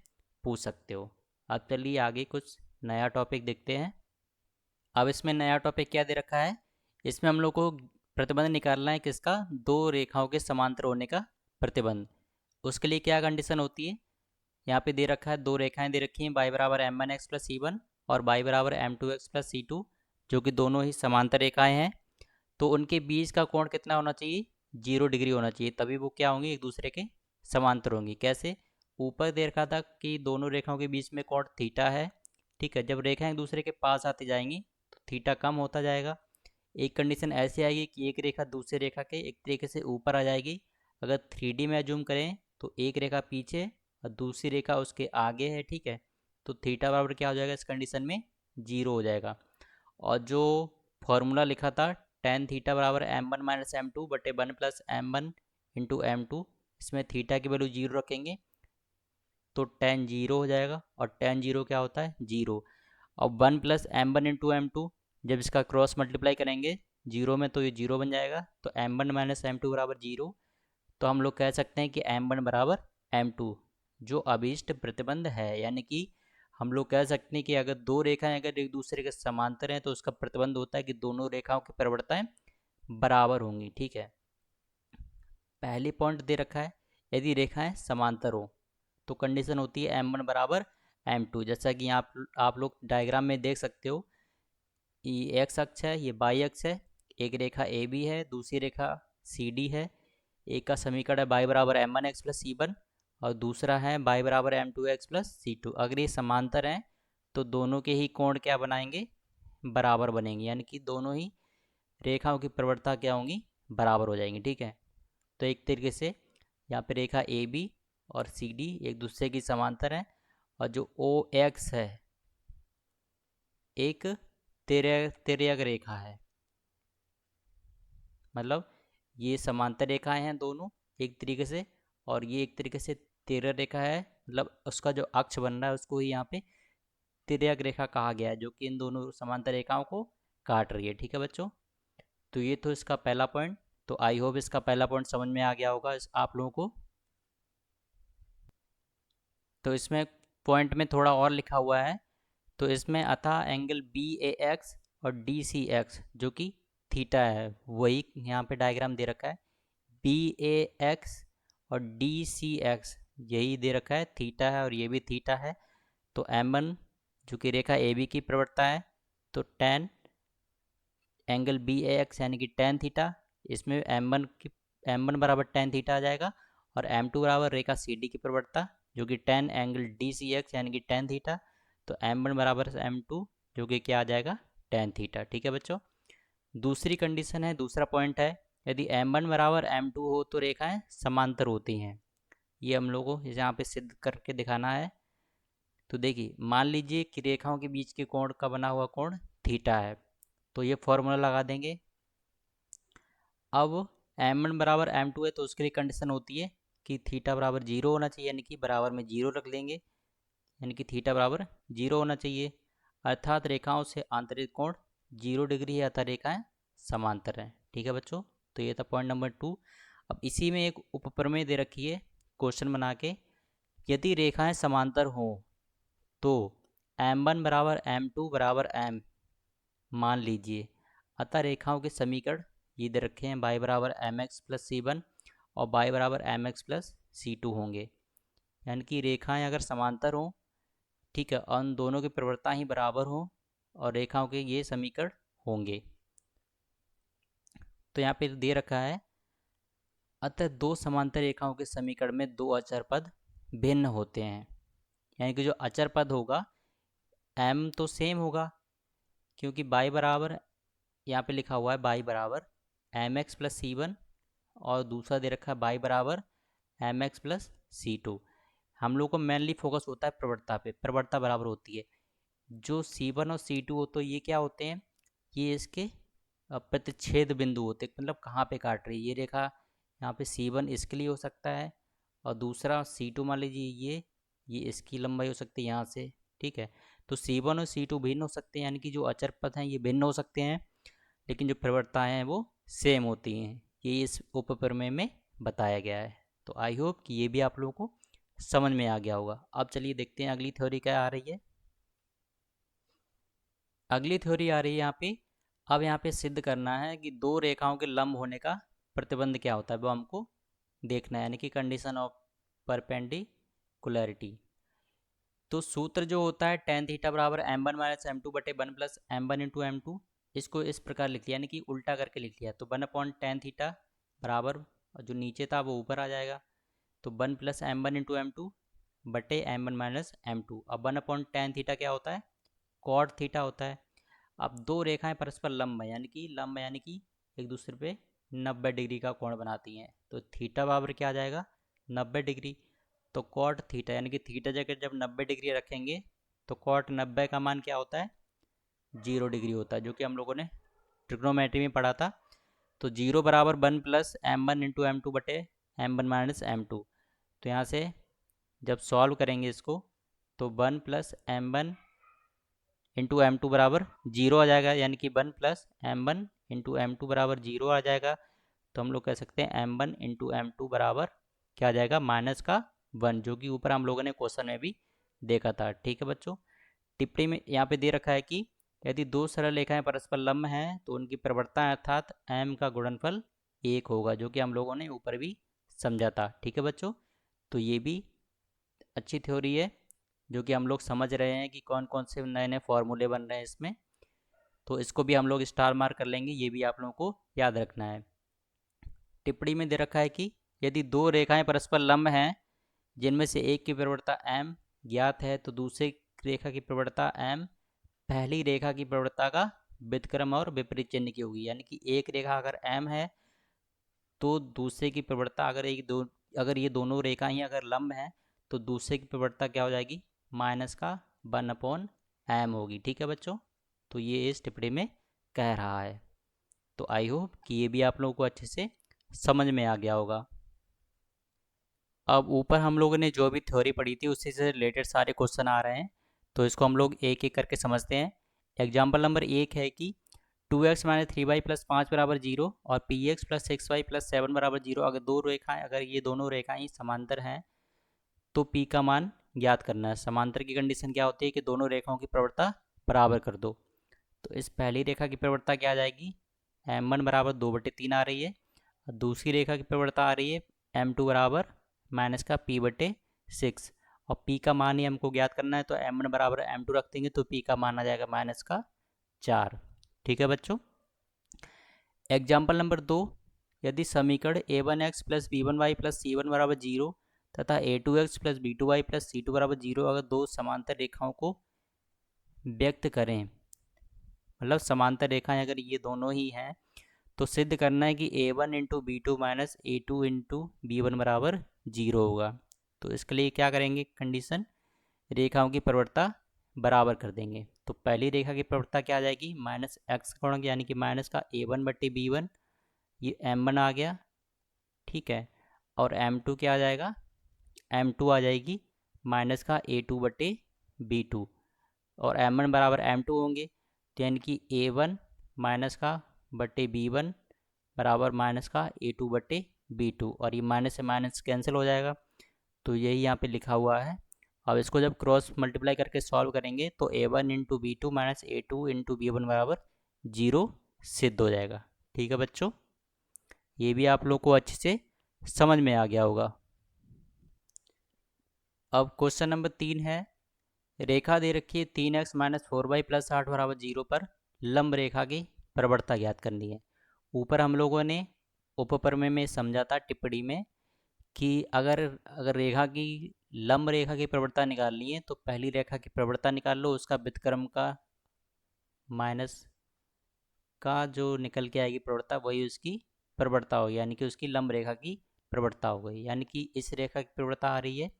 पूछ सकते हो। अब चलिए आगे कुछ नया टॉपिक देखते हैं। अब इसमें नया टॉपिक क्या दे रखा है, इसमें हम लोग को प्रतिबंध निकालना है किसका, दो रेखाओं के समांतर होने का प्रतिबंध। उसके लिए क्या कंडीशन होती है, यहाँ पे दे रखा है दो रेखाएं दे रखी हैं, बाई बराबर एम वन एक्स प्लस सी वन और बाई बराबर एम टू एक्स प्लस सी टू, जो कि दोनों ही समांतर रेखाएं हैं। तो उनके बीच का कोण कितना होना चाहिए, 0 डिग्री होना चाहिए, तभी वो क्या होंगी, एक दूसरे के समांतर होंगी। कैसे, ऊपर दे रखा था कि दोनों रेखाओं के बीच में कोण थीटा है। ठीक है, जब रेखाएं एक दूसरे के पास आती जाएंगी तो थीटा कम होता जाएगा। एक कंडीशन ऐसे आएगी कि एक रेखा दूसरी रेखा के एक तरीके से ऊपर आ जाएगी। अगर 3D में जूम करें तो एक रेखा पीछे और दूसरी रेखा उसके आगे है। ठीक है, तो थीटा बराबर क्या हो जाएगा इस कंडीशन में, 0 हो जाएगा। और जो फॉर्मूला लिखा था टेन थीटा बराबर M one minus M two बटे one plus M one into M two, इसमें थीटा की वैल्यू 0 रखेंगे तो टेन 0 हो जाएगा। और टेन 0 क्या होता है, 0। अब one plus M one into M two, जब इसका क्रॉस मल्टीप्लाई करेंगे 0 में तो ये 0 बन जाएगा, तो M one minus M two बराबर 0। तो हम लोग कह सकते हैं कि एम वन बराबर एम टू, जो अभीष्ट प्रतिबंध है। यानी कि हम लोग कह सकते हैं कि अगर दो रेखाएं अगर एक दूसरे के समांतर हैं तो उसका प्रतिबंध होता है कि दोनों रेखाओं की प्रवणताएं बराबर होंगी। ठीक है, पहली पॉइंट दे रखा है यदि रेखाएं समांतर हो तो कंडीशन होती है एम वन बराबर एम टू। जैसा कि आप लोग डायग्राम में देख सकते हो, ये एक्स अक्ष है, ये वाई अक्ष है, एक रेखा ए बी है, दूसरी रेखा सी डी है। एक का समीकरण है बाई बराबर एम वन एक्स प्लस सी वन और दूसरा है बाई बराबर एम टू एक्स प्लस सी टू। अगर ये समांतर हैं तो दोनों के ही कोण क्या बनाएंगे, बराबर बनेंगे, यानी कि दोनों ही रेखाओं की प्रवणता क्या होंगी, बराबर हो जाएंगी। ठीक है, तो एक तरीके से यहाँ पे रेखा ए बी और सी डी एक दूसरे की समांतर हैं, और जो ओ एक्स है एक तिर्यक रेखा है। मतलब ये समांतर रेखाएं हैं दोनों एक तरीके से, और ये एक तरीके से तिर्यक रेखा है। मतलब उसका जो अक्ष बन रहा है उसको ही यहाँ पे तिर्यक रेखा कहा गया है, जो कि इन दोनों समांतर रेखाओं को काट रही है। ठीक है बच्चों, तो ये तो इसका पहला पॉइंट। तो आई होप इसका पहला पॉइंट समझ में आ गया होगा आप लोगों को। तो इसमें पॉइंट में थोड़ा और लिखा हुआ है, तो इसमें अतः एंगल बी ए एक्स और डी सी एक्स जो कि थीटा है, वही यहाँ पे डायग्राम दे रखा है। बी ए एक्स और डी सी एक्स यही दे रखा है, थीटा है और ये भी थीटा है। तो एम वन जो कि रेखा ए बी की प्रवणता है, तो टेन एंगल बी ए एक्स यानी कि टेन थीटा, इसमें एम वन बराबर टेन थीटा आ जाएगा। और एम टू बराबर रेखा सी डी की प्रवणता जो कि tan angle D C X यानी कि टेन थीटा, तो एम वन बराबर एम टू जो कि क्या आ जाएगा, टेन थीटा। ठीक है बच्चों, दूसरी कंडीशन है, दूसरा पॉइंट है, यदि एम वन बराबर एम टू हो तो रेखाएं समांतर होती हैं। ये हम लोगों को यहाँ पे सिद्ध करके दिखाना है। तो देखिए मान लीजिए कि रेखाओं के बीच के कोण का बना हुआ कोण थीटा है, तो ये फॉर्मूला लगा देंगे। अब एम वन बराबर एम टू है तो उसके लिए कंडीशन होती है कि थीटा बराबर 0 होना चाहिए, यानी कि बराबर में 0 रख लेंगे, यानी कि थीटा बराबर 0 होना चाहिए। अर्थात रेखाओं से आंतरिक कोण 0 डिग्री है, अतः रेखाएं समांतर हैं। ठीक है बच्चों, तो ये था पॉइंट नंबर 2। अब इसी में एक उपप्रमेय दे रखी है क्वेश्चन बना के, यदि रेखाएं समांतर हों तो एम वन बराबर एम टू बराबर एम मान लीजिए। अतः रेखाओं के समीकरण ये दे रखे हैं, बाई बराबर एम एक्स प्लस सी वन और बाई बराबर एम एक्स प्लस सी टू होंगे। यानी कि रेखाएं अगर समांतर हों, ठीक है, और उन दोनों की प्रवणता ही बराबर हों और रेखाओं के ये समीकरण होंगे। तो यहाँ पे दे रखा है, अतः दो समांतर रेखाओं के समीकरण में दो अचर पद भिन्न होते हैं। यानी कि जो अचर पद होगा m तो सेम होगा, क्योंकि बाई बराबर यहाँ पे लिखा हुआ है बाई बराबर एम एक्स प्लस सी वन और दूसरा दे रखा है बाई बराबर एम एक्स प्लस सी टू। हम लोग को मेनली फोकस होता है प्रवणता पे, प्रवणता बराबर होती है। जो सी वन और सी टू हो तो ये क्या होते हैं, ये इसके प्रतिच्छेद बिंदु होते हैं, मतलब कहाँ पे काट रही है ये रेखा। यहाँ पे सी वन इसके लिए हो सकता है और दूसरा सी टू मान लीजिए ये इसकी लंबाई हो सकती है यहाँ से। ठीक है, तो सी वन और सी टू भिन्न हो सकते हैं, यानी कि जो अचर पद हैं ये भिन्न हो सकते हैं, लेकिन जो प्रवणताएं हैं वो सेम होती हैं। ये इस उपप्रमेय में बताया गया है। तो आई होप कि ये भी आप लोगों को समझ में आ गया होगा। अब चलिए देखते हैं अगली थ्योरी क्या आ रही है। अगली थ्योरी आ रही है यहाँ पे। अब यहाँ पे सिद्ध करना है कि दो रेखाओं के लंब होने का प्रतिबंध क्या होता है, वो हमको देखना है, यानी कि कंडीशन ऑफ परपेंडिकुलरिटी। तो सूत्र जो होता है टेन थीटा बराबर M one minus M two बटे one plus M one into M two, इसको इस प्रकार लिख लिया, यानी कि उल्टा करके लिख लिया। तो वन अपॉन टेन थीटा बराबर, और जो नीचे था वो ऊपर आ जाएगा, तो one plus M one into M two बटे m one minus M two. अब वन अपॉन टेन थीटा क्या होता है, कॉट थीटा होता है। अब दो रेखाएं परस्पर लंब है, यानी कि एक दूसरे पे 90 डिग्री का कोण बनाती हैं, तो थीटा बराबर क्या आ जाएगा, 90 डिग्री। तो कॉट थीटा, यानी कि थीटा जगह जब 90 डिग्री रखेंगे तो कॉट 90 का मान क्या होता है, 0 डिग्री होता है, जो कि हम लोगों ने ट्रिग्नोमेट्री में पढ़ा था। तो 0 बराबर one plus M one into M two बटे m one minus M two. तो यहाँ से जब सॉल्व करेंगे इसको, तो one plus M one into M two बराबर 0 आ जाएगा, यानी कि one plus M one into M two बराबर 0 आ जाएगा। तो हम लोग कह सकते हैं M one into M two बराबर क्या आ जाएगा, माइनस का 1, जो कि ऊपर हम लोगों ने क्वेश्चन में भी देखा था। ठीक है बच्चों, टिप्पणी में यहाँ पे दे रखा है कि यदि दो सरल रेखाएं परस्पर लंब हैं तो उनकी प्रवृत्ता अर्थात m का गुणनफल 1 होगा, जो कि हम लोगों ने ऊपर भी समझा था। ठीक है बच्चों, तो ये भी अच्छी थ्योरी है, जो कि हम लोग समझ रहे हैं कि कौन कौन से नए नए फॉर्मूले बन रहे हैं इसमें। तो इसको भी हम लोग स्टार मार्क कर लेंगे, ये भी आप लोगों को याद रखना है। टिप्पणी में दे रखा है कि यदि दो रेखाएं परस्पर लंब हैं जिनमें से एक की प्रवणता m ज्ञात है, तो दूसरे रेखा की प्रवणता m पहली रेखा की प्रवणता का व्युत्क्रम और विपरीत चिन्ह की होगी। यानी कि एक रेखा अगर m है तो दूसरे की प्रवणता, अगर ये दोनों रेखाएं ही अगर लंब हैं तो दूसरे की प्रवणता क्या हो जाएगी, माइनस का 1/m होगी। ठीक है बच्चों, तो ये इस टिप्पणी में कह रहा है। तो आई होप कि ये भी आप लोगों को अच्छे से समझ में आ गया होगा। अब ऊपर हम लोगों ने जो भी थ्योरी पढ़ी थी उसी से रिलेटेड सारे क्वेश्चन आ रहे हैं, तो इसको हम लोग एक एक करके समझते हैं। एग्जाम्पल नंबर 1 है कि 2x minus three Y plus 5 बराबर 0 और P x plus 6y plus 7 बराबर 0। अगर ये दोनों रेखाएं समांतर हैं तो p का मान ज्ञात करना है। समांतर की कंडीशन क्या होती है कि दोनों रेखाओं की प्रवणता बराबर कर दो। तो इस पहली रेखा की प्रवणता क्या आ जाएगी, m1 बराबर 2/3 आ रही है, और दूसरी रेखा की प्रवणता आ रही है m2 बराबर माइनस का p/6, और p का मान ही हमको ज्ञात करना है। तो m1 बराबर m2 रख देंगे तो p का मान आ जाएगा माइनस का 4। ठीक है बच्चों, एग्जाम्पल नंबर 2, यदि समीकरण a1x plus b1y plus c1 बराबर 0 तथा a2x plus b2y plus c2 बराबर 0 अगर दो समांतर रेखाओं को व्यक्त करें, मतलब समांतर रेखाएं अगर ये दोनों ही हैं, तो सिद्ध करना है कि a1 into B two minus A two into B one बराबर 0 होगा। तो इसके लिए क्या करेंगे, कंडीशन रेखाओं की प्रवणता बराबर कर देंगे। तो पहली रेखा की प्रवणता क्या आ जाएगी, माइनस एक्स गुणक, यानी कि माइनस का a1/b1, ये m1 आ गया। ठीक है, और m2 क्या आ जाएगा, m2 आ जाएगी माइनस का a2/b2, और m1 बराबर m2 होंगे, तो यानी कि a1 माइनस का बटे b1 बराबर माइनस का a2/b2, और ये माइनस से माइनस कैंसिल हो जाएगा। तो यही यहाँ पे लिखा हुआ है। अब इसको जब क्रॉस मल्टीप्लाई करके सॉल्व करेंगे तो a1 into B two minus a2 into B one बराबर 0 सिद्ध हो जाएगा। ठीक है बच्चों, ये भी आप लोग को अच्छे से समझ में आ गया होगा। अब क्वेश्चन नंबर 3 है, रेखा दे रखी है 3x माइनस 4y प्लस 8 बराबर 0 पर लंब रेखा की प्रवणता ज्ञात करनी है। ऊपर हम लोगों ने उपप्रमेय में समझा था टिप्पणी में कि अगर अगर रेखा की लंब रेखा की प्रवणता निकालनी है तो पहली रेखा की प्रवणता निकाल लो, उसका व्युत्क्रम का माइनस का जो निकल के आएगी प्रवणता वही उसकी प्रवणता होगी, यानी कि उसकी लंब रेखा की प्रवणता हो गई। यानी कि इस रेखा की प्रवणता आ रही है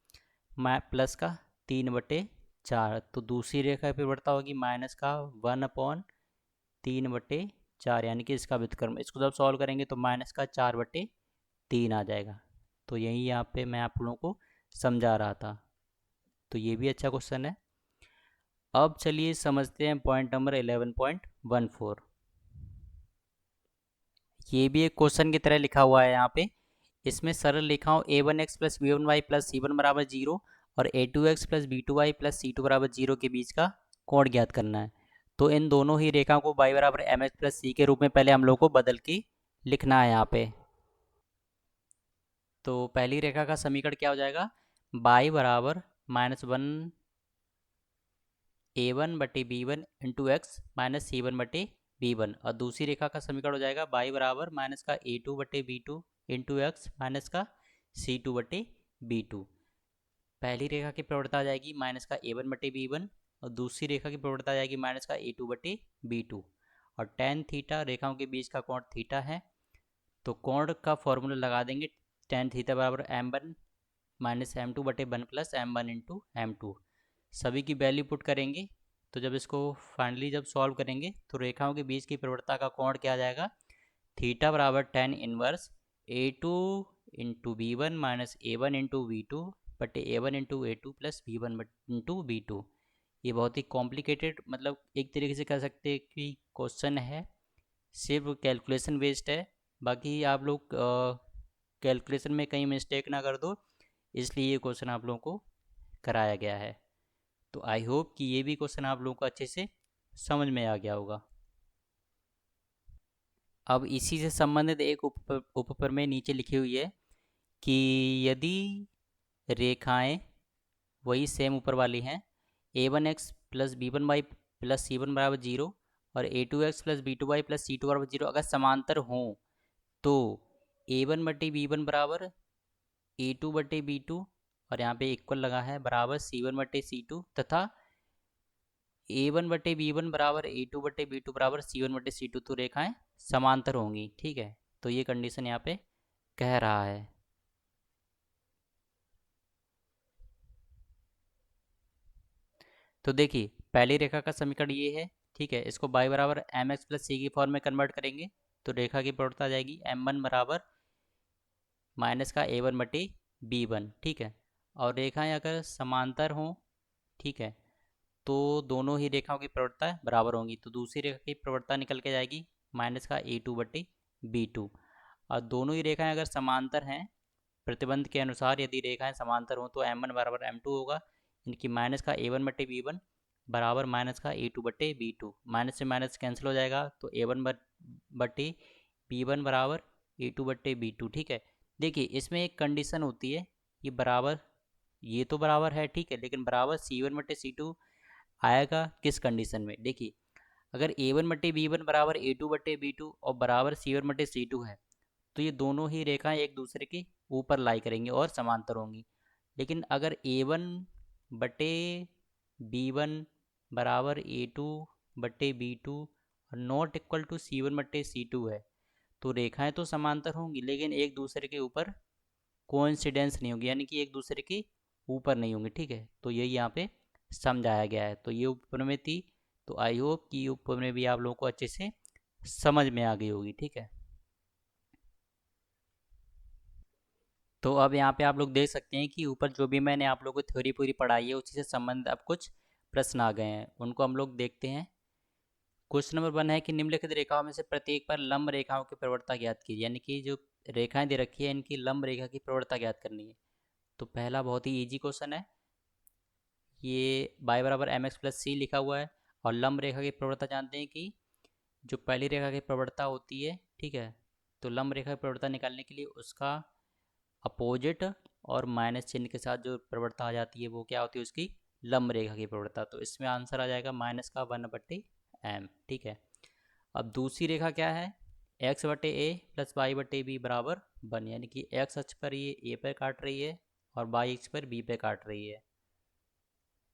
प्लस का 3/4, तो दूसरी रेखा की प्रवणता होगी माइनस का 1/3/4, यानी कि इसका व्युत्क्रम। इसको जब सॉल्व करेंगे तो माइनस का 4/3 आ जाएगा। तो यही यहाँ पे मैं आप लोगों को समझा रहा था। तो ये भी अच्छा क्वेश्चन है। अब चलिए समझते हैं पॉइंट नंबर 11.14। ये भी एक क्वेश्चन की तरह लिखा हुआ है यहाँ पे। इसमें सरल रेखाओं a1x plus b1y plus c1 बराबर जीरो और a2x plus b2y plus c2 बराबर जीरो के बीच का कोण ज्ञात करना है। तो इन दोनों ही रेखाओं को y बराबर mx प्लस c के रूप में पहले हम लोग को बदल के लिखना है यहाँ पे। तो पहली रेखा का समीकरण क्या हो जाएगा, y बराबर -1 a1 बटे b1 into X minus c1 बटे b1, और दूसरी रेखा का समीकरण हो जाएगा y बराबर माइनस का a2 बटे b2 इंटू एक्स माइनस का c2 बटे b2। पहली रेखा की प्रवणता आ जाएगी माइनस का a1 बटे b1 और दूसरी रेखा की प्रवणता आ जाएगी माइनस का a2 बटे b2, और tan थीटा रेखाओं के बीच का कोण थीटा है। तो कोण का फॉर्मूला लगा देंगे, tan थीटा बराबर m1 माइनस m2 बटे 1 प्लस m1 इंटू m2। सभी की वैल्यू पुट करेंगे तो जब इसको फाइनली जब सॉल्व करेंगे तो रेखाओं के बीच की प्रवणता का कोण क्या आ जाएगा, थीटा बराबर tan inverse a2 into b1 minus a1 into b2 बटे a1 into a2 plus b1 into b2। ये बहुत ही कॉम्प्लिकेटेड, मतलब एक तरीके से कह सकते हैं कि क्वेश्चन है, सिर्फ कैलकुलेशन बेस्ड है। बाकी आप लोग कैलकुलेशन में कहीं मिस्टेक ना कर दो, इसलिए ये क्वेश्चन आप लोगों को कराया गया है। तो आई होप कि ये भी क्वेश्चन आप लोगों को अच्छे से समझ में आ गया होगा। अब इसी से संबंधित एक उपप्रमेय नीचे लिखी हुई है कि यदि रेखाएं वही सेम ऊपर वाली हैं, a1x plus b1y plus c1 बराबर जीरो और a2x plus b2y plus c2 बराबर जीरो अगर समांतर हों, तो a1 बटे b1 बराबर a2 बटे b2 और यहाँ पे इक्वल लगा है बराबर c1 बटे c2 तथा a1 बटे b1 बराबर a2 बटे b2 बराबर c1 बटे c2, तो रेखाएं समांतर होंगी। ठीक है, तो ये कंडीशन यहाँ पे कह रहा है। तो देखिए पहली रेखा का समीकरण ये है, ठीक है, इसको y बराबर एम एक्स प्लस सी की फॉर्म में कन्वर्ट करेंगे तो रेखा की प्रवणता आ जाएगी m1 बराबर माइनस का a1 बटे b1। ठीक है, और रेखाएं अगर समांतर हों, ठीक है, तो दोनों ही रेखाओं की प्रवणता बराबर होंगी, तो दूसरी रेखा की प्रवणता निकल के जाएगी माइनस का a2 बटे b2। और दोनों ही रेखाएं अगर समांतर हैं, प्रतिबंध के अनुसार यदि रेखाएं समांतर हों तो m1 बराबर m2 होगा, इनकी माइनस का a1 बटे b1 बराबर माइनस का a2 बटे b2, माइनस से माइनस कैंसिल हो जाएगा तो a1 बटे b1 बराबर a2 बटे b2। ठीक है, देखिए इसमें एक कंडीशन होती है, ये बराबर, ये तो बराबर है, ठीक है, लेकिन बराबर c1 बटे c2 आएगा किस कंडीशन में, देखिए अगर a1 बटे b1 बराबर a2 बटे b2 और बराबर c1 बटे c2 है, तो ये दोनों ही रेखाएं एक दूसरे के ऊपर लाई करेंगी और समांतर होंगी। लेकिन अगर a1 बटे b1 बराबर a2 बटे b2 और नॉट इक्वल टू c1 बटे c2 है, तो रेखाएं तो समांतर होंगी लेकिन एक दूसरे के ऊपर कोइंसिडेंस नहीं होगी, यानी कि एक दूसरे के ऊपर नहीं होंगे। ठीक है, तो यही यहाँ पे समझाया गया है। तो ये उपप्रमेय थी, तो आई होप कि ये उपप्रमेय भी आप लोगों को अच्छे से समझ में आ गई होगी। ठीक है, तो अब यहाँ पे आप लोग देख सकते हैं कि ऊपर जो भी मैंने आप लोगों को थ्योरी पूरी पढ़ाई है उसी से संबंधित अब कुछ प्रश्न आ गए हैं, उनको हम लोग देखते हैं। क्वेश्चन नंबर 1 है कि निम्नलिखित रेखाओं में से प्रत्येक पर लंब रेखाओं की प्रवणता ज्ञात कीजिए, यानी कि जो रेखाएं दे रखी है इनकी लंब रेखा की प्रवणता ज्ञात करनी है। तो पहला बहुत ही ईजी क्वेश्चन है, ये y बराबर एम एक्स प्लस सी लिखा हुआ है और लंब रेखा की प्रवणता जानते हैं कि जो पहली रेखा की प्रवणता होती है, ठीक है, तो लंब रेखा की प्रवणता निकालने के लिए उसका अपोजिट और माइनस चिन्ह के साथ जो प्रवणता आ जाती है वो क्या होती है, उसकी लंब रेखा की प्रवणता। तो इसमें आंसर आ जाएगा माइनस का 1/m। ठीक है, अब दूसरी रेखा क्या है, x बटे ए प्लस वाई बटे बी बराबर 1, यानी कि x अक्ष पर ये a पर काट रही है और y अक्ष पर b पे काट रही है।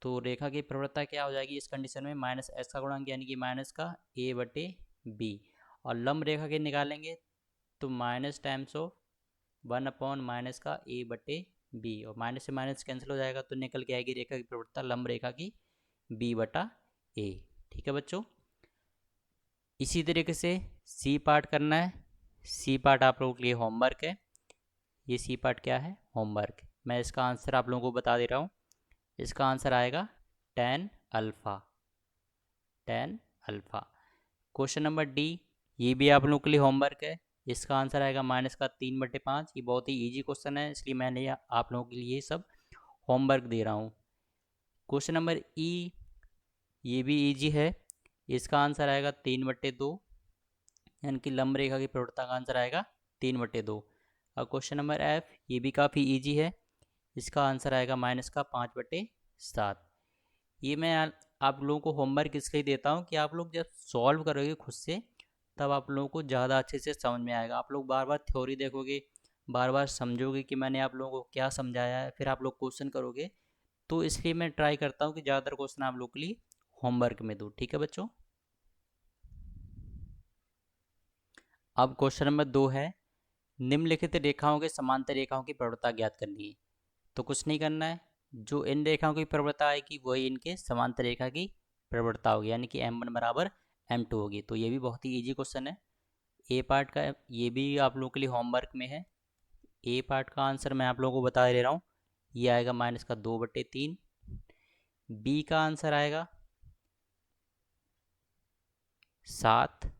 तो रेखा की प्रवणता क्या हो जाएगी इस कंडीशन में, माइनस एक्स का गुणांक यानी कि माइनस का a बटे बी, और लंब रेखा के निकालेंगे तो माइनस टाइम्स ऑफ 1 माइनस का a बटे बी, और माइनस से माइनस कैंसिल हो जाएगा तो निकल के आएगी रेखा की प्रवणता लंब रेखा की b बटा a। ठीक है बच्चों, इसी तरीके से सी पार्ट करना है। सी पार्ट आप लोगों के लिए होमवर्क है, ये सी पार्ट क्या है, होमवर्क। मैं इसका आंसर आप लोगों को बता दे रहा हूँ, इसका आंसर आएगा tan alpha, tan alpha. Question number D, ये भी आप लोगों के लिए होमवर्क है, इसका आंसर आएगा -3/5। ये बहुत ही ईजी क्वेश्चन है, इसलिए मैंने आप लोगों के लिए सब होमवर्क दे रहा हूँ। क्वेश्चन नंबर ई, ये भी इजी है। इसका आंसर आएगा 3/2, यानी कि लंब रेखा की प्रवृत्ता का आंसर आएगा 3/2। और क्वेश्चन नंबर एफ, ये भी काफ़ी इजी है। इसका आंसर आएगा -5/7। ये मैं आप लोगों को होमवर्क इसलिए देता हूँ कि आप लोग जब सॉल्व करोगे खुद से, तब आप लोगों को ज़्यादा अच्छे से समझ में आएगा। आप लोग बार बार थ्योरी देखोगे, बार बार समझोगे कि मैंने आप लोगों को क्या समझाया है, फिर आप लोग क्वेश्चन करोगे। तो इसलिए मैं ट्राई करता हूँ कि ज़्यादातर क्वेश्चन आप लोग के लिए होमवर्क में दूँ। ठीक है बच्चों। अब क्वेश्चन नंबर 2 है, निम्नलिखित रेखाओं के समांतर रेखाओं की प्रवणता ज्ञात करनी है। तो कुछ नहीं करना है, जो इन रेखाओं की प्रवणता आएगी वही इनके समांतर रेखा की प्रवणता होगी, यानी कि m1 बराबर m2 होगी। तो ये भी बहुत ही इजी क्वेश्चन है। ए पार्ट का ये भी आप लोगों के लिए होमवर्क में है। ए पार्ट का आंसर मैं आप लोगों को बता दे रहा हूँ, ये आएगा -2/3। बी का आंसर आएगा 7।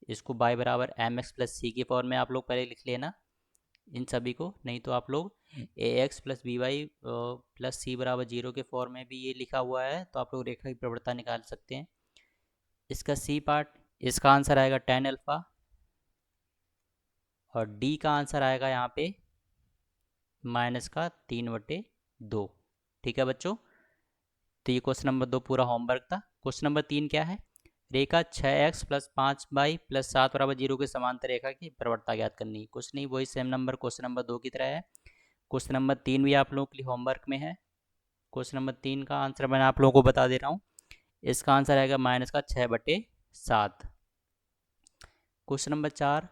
इसको y बराबर mx प्लस सी के फॉर्म में आप लोग पहले लिख लेना इन सभी को, नहीं तो आप लोग ax plus b y plus c बराबर 0 के फॉर्म में भी ये लिखा हुआ है, तो आप लोग रेखा की प्रवणता निकाल सकते हैं। इसका सी पार्ट, इसका आंसर आएगा tan अल्फ़ा। और डी का आंसर आएगा यहाँ पे -3/2। ठीक है बच्चों। तो ये क्वेश्चन नंबर 2 पूरा होमवर्क था। क्वेश्चन नंबर 3 क्या है, रेखा 6x प्लस 5y प्लस 7 बराबर 0 के समांतर रेखा की प्रवणता ज्ञात करनी है। कुछ नहीं, वही सेम नंबर क्वेश्चन नंबर 2 की तरह है। क्वेश्चन नंबर 3 भी आप लोगों के लिए होमवर्क में है। क्वेश्चन नंबर 3 का आंसर मैंने आप लोगों को बता दे रहा हूँ, इसका आंसर आएगा -6/7। क्वेश्चन नंबर 4,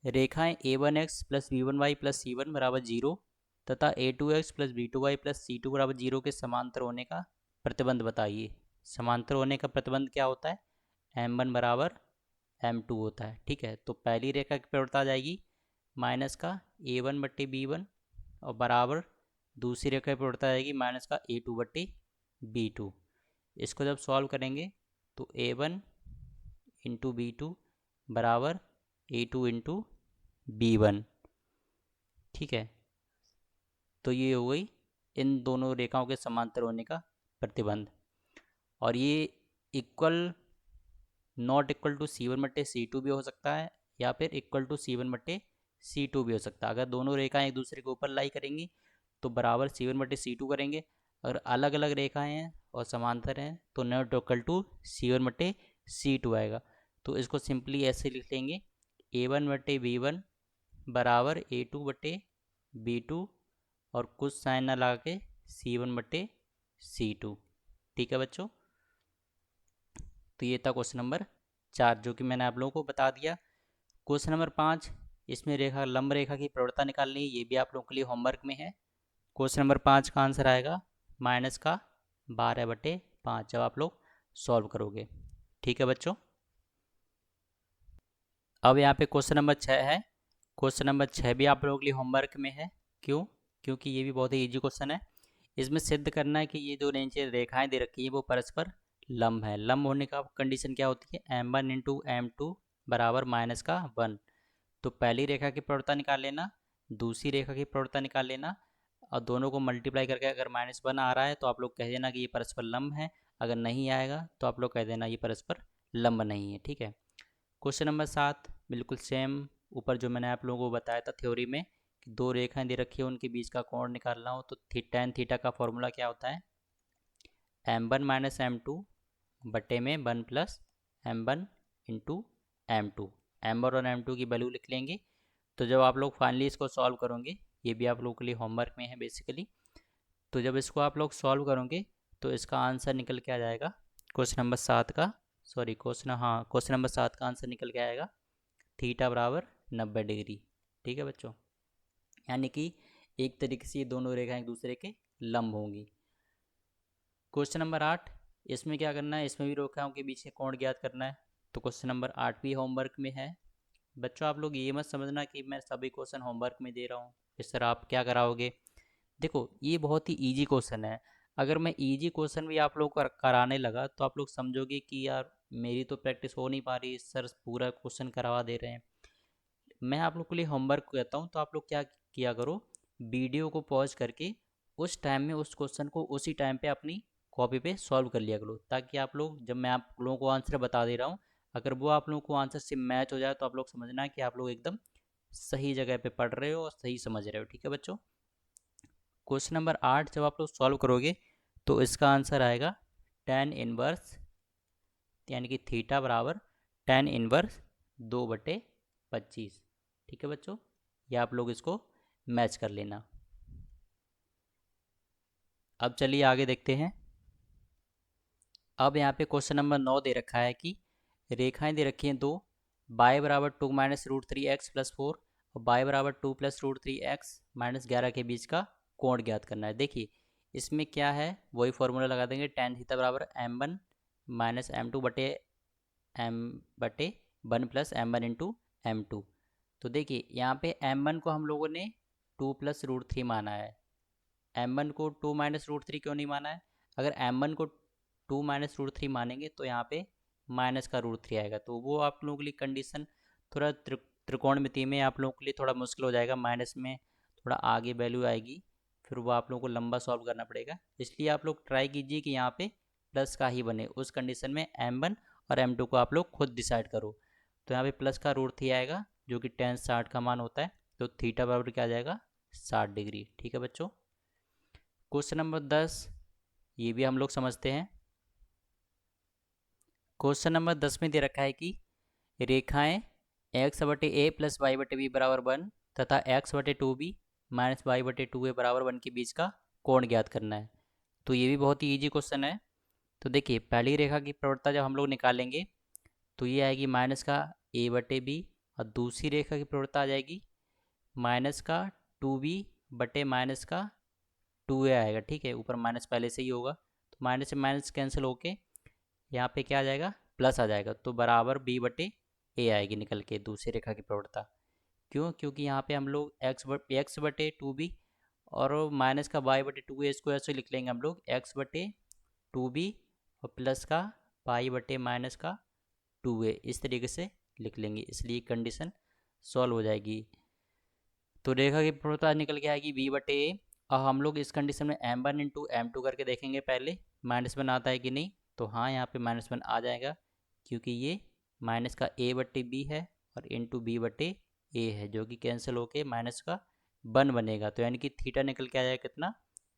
रेखाएं a1x plus b1y plus c1 बराबर 0 तथा a2x plus b2y plus c2 बराबर 0 के समांतर होने का प्रतिबंध बताइए। समांतर होने का प्रतिबंध क्या होता है, m1 बराबर m2 होता है। ठीक है, तो पहली रेखा की प्रवणता आ जाएगी माइनस का a1/b1 और बराबर दूसरी रेखा की प्रवणता आ जाएगी माइनस का a2/b2। इसको जब सॉल्व करेंगे तो a1 इंटू b2 बराबर a2 इंटू b1। ठीक है, तो ये हो गई इन दोनों रेखाओं के समांतर होने का प्रतिबंध। और ये equal not equal to C1/C2 भी हो सकता है, या फिर इक्वल टू C1/C2 भी हो सकता है। अगर दोनों रेखाएं एक दूसरे के ऊपर लाई करेंगी तो बराबर C1/C2 करेंगे। अगर अलग अलग रेखाएं हैं और समांतर हैं तो नॉट इक्वल टू C1/C2 आएगा। तो इसको सिंपली ऐसे लिख लेंगे, a1/b1 बराबर a2/b2 और कुछ साइन ना लगा के C1/C2। ठीक है बच्चों। तो ये था क्वेश्चन नंबर 4, जो कि मैंने आप लोगों को बता दिया। क्वेश्चन नंबर 5, इसमें रेखा लंब रेखा की प्रवणता निकालनी है, ये भी आप लोगों के लिए होमवर्क में है। क्वेश्चन नंबर 5 का आंसर आएगा -12/5 जब आप लोग सॉल्व करोगे। ठीक है बच्चों। अब यहाँ पे क्वेश्चन नंबर 6 है। क्वेश्चन नंबर 6 भी आप लोगों के लिए होमवर्क में है। क्यों? क्योंकि ये भी बहुत ही ईजी क्वेश्चन है। इसमें सिद्ध करना है कि ये जो नीचे रेखाएं दे रखी है वो परस्पर लंब है। लंब होने का कंडीशन क्या होती है, m1 इंटू m2 बराबर -1। तो पहली रेखा की प्रवणता निकाल लेना, दूसरी रेखा की प्रवणता निकाल लेना, और दोनों को मल्टीप्लाई करके अगर -1 आ रहा है तो आप लोग कह देना कि ये परस्पर लंब है। अगर नहीं आएगा तो आप लोग कह देना ये परस्पर लंब नहीं है। ठीक है। क्वेश्चन नंबर 7 बिल्कुल सेम ऊपर जो मैंने आप लोगों को बताया था थ्योरी में कि दो रेखाएं दे रखी है, उनके बीच का कोण निकालना हो तो tan थीटा का फॉर्मूला क्या होता है, m1 माइनस m2 बटे में 1 plus m1 into m2। m1 और m2 की वैल्यू लिख लेंगे। तो जब आप लोग फाइनली इसको सॉल्व करोगे, ये भी आप लोगों के लिए होमवर्क में है बेसिकली, तो जब इसको आप लोग सॉल्व करोगे तो इसका आंसर निकल के आ जाएगा क्वेश्चन नंबर 7 का, सॉरी क्वेश्चन नंबर 7 का आंसर निकल के आएगा थीटा बराबर 90 डिग्री। ठीक है बच्चों, यानी कि एक तरीके से ये दोनों रेखाएं एक दूसरे के लंब होंगी। क्वेश्चन नंबर 8, इसमें क्या करना है, इसमें भी रेखाओं के बीच के कोण ज्ञात करना है। तो क्वेश्चन नंबर 8 भी होमवर्क में है। बच्चों आप लोग ये मत समझना कि मैं सभी क्वेश्चन होमवर्क में दे रहा हूँ, इस तरह आप क्या कराओगे। देखो ये बहुत ही इजी क्वेश्चन है। अगर मैं इजी क्वेश्चन भी आप लोग को कराने लगा तो आप लोग समझोगे कि यार मेरी तो प्रैक्टिस हो नहीं पा रही, सर पूरा क्वेश्चन करवा दे रहे हैं। मैं आप लोग के लिए होमवर्क कहता हूँ, तो आप लोग क्या किया करो, वीडियो को पॉज करके उस टाइम में उस क्वेश्चन को उसी टाइम पे अपनी कॉपी पे सॉल्व कर लिया करो, ताकि आप लोग जब मैं आप लोगों को आंसर बता दे रहा हूँ, अगर वो आप लोगों को आंसर से मैच हो जाए तो आप लोग समझना कि आप लोग एकदम सही जगह पे पढ़ रहे हो और सही समझ रहे हो। ठीक है बच्चों, क्वेश्चन नंबर 8 जब आप लोग सॉल्व करोगे तो इसका आंसर आएगा टेन इनवर्स, यानी कि थीटा बराबर टेन इनवर्स 2/25। ठीक है बच्चों, ये आप लोग इसको मैच कर लेना। अब चलिए आगे देखते हैं। अब यहाँ पे क्वेश्चन नंबर 9 दे रखा है कि रेखाएं दे रखी हैं दो, बाय बराबर 2 minus root three X plus four और बाय बराबर 2 plus root three X minus 11 के बीच का कोण ज्ञात करना है। देखिए इसमें क्या है, वही फॉर्मूला लगा देंगे, टेन थीटा बराबर m1 माइनस m2 बटे one plus m1 into m2। तो देखिए यहाँ पे m1 को हम लोगों ने 2 प्लस रूट थ्री माना है, m1 को 2 माइनस रूट थ्री क्यों नहीं माना है? अगर m1 को 2 माइनस रूट थ्री मानेंगे तो यहाँ पे माइनस का रूट थ्री आएगा, तो वो आप लोगों के लिए कंडीशन थोड़ा त्रिकोणमिति में आप लोगों के लिए थोड़ा मुश्किल हो जाएगा, माइनस में थोड़ा आगे वैल्यू आएगी, फिर वो आप लोगों को लंबा सॉल्व करना पड़ेगा। इसलिए आप लोग ट्राई कीजिए कि यहाँ पे प्लस का ही बने, उस कंडीशन में m1 और m2 को आप लोग खुद डिसाइड करो। तो यहाँ पे प्लस का रूट थ्री आएगा जो कि टेन 60 का मान होता है, तो थीटा बराबर क्या आ जाएगा 60 डिग्री। ठीक है बच्चों, क्वेश्चन नंबर 10 ये भी हम लोग समझते हैं। क्वेश्चन नंबर 10 में दे रखा है कि रेखाएं एक्स बटे ए प्लस वाई बटे बी बराबर वन तथा एक्स बटे टू बी माइनस वाई बटे टू ए बराबर वन के बीच का कोण ज्ञात करना है। तो ये भी बहुत ही ईजी क्वेश्चन है। तो देखिए पहली रेखा की प्रवणता जब हम लोग निकालेंगे तो ये आएगी माइनस का ए बटे बी, और दूसरी रेखा की प्रवणता आ जाएगी माइनस का टू बी बटे माइनस का टू ए आएगा। ठीक है, ऊपर माइनस पहले से ही होगा, तो माइनस से माइनस कैंसिल होके यहाँ पे क्या आ जाएगा, प्लस आ जाएगा, तो बराबर बी बटे ए आएगी निकल के दूसरी रेखा की प्रवणता। क्यों? क्योंकि यहाँ पे हम लोग एक्स बटे टू बी और माइनस का वाई बटे टू ए, इसको ऐसे लिख लेंगे हम लोग एक्स बटे टू बी और प्लस का वाई बटे माइनस का टू ए, इस तरीके से लिख लेंगे, इसलिए कंडीशन सॉल्व हो जाएगी। तो रेखा की प्रवणता निकल के आएगी बी बटे ए, और हम लोग इस कंडीशन में m1 इंटू एम टू करके देखेंगे पहले माइनस वन आता है कि नहीं। तो हाँ, यहाँ पे माइनस वन आ जाएगा, क्योंकि ये माइनस का a बट्टे बी है और इंटू बी बट्टे ए है, जो कि कैंसिल होके माइनस का वन बनेगा, तो यानी कि थीटा निकल के आ जाएगा कितना,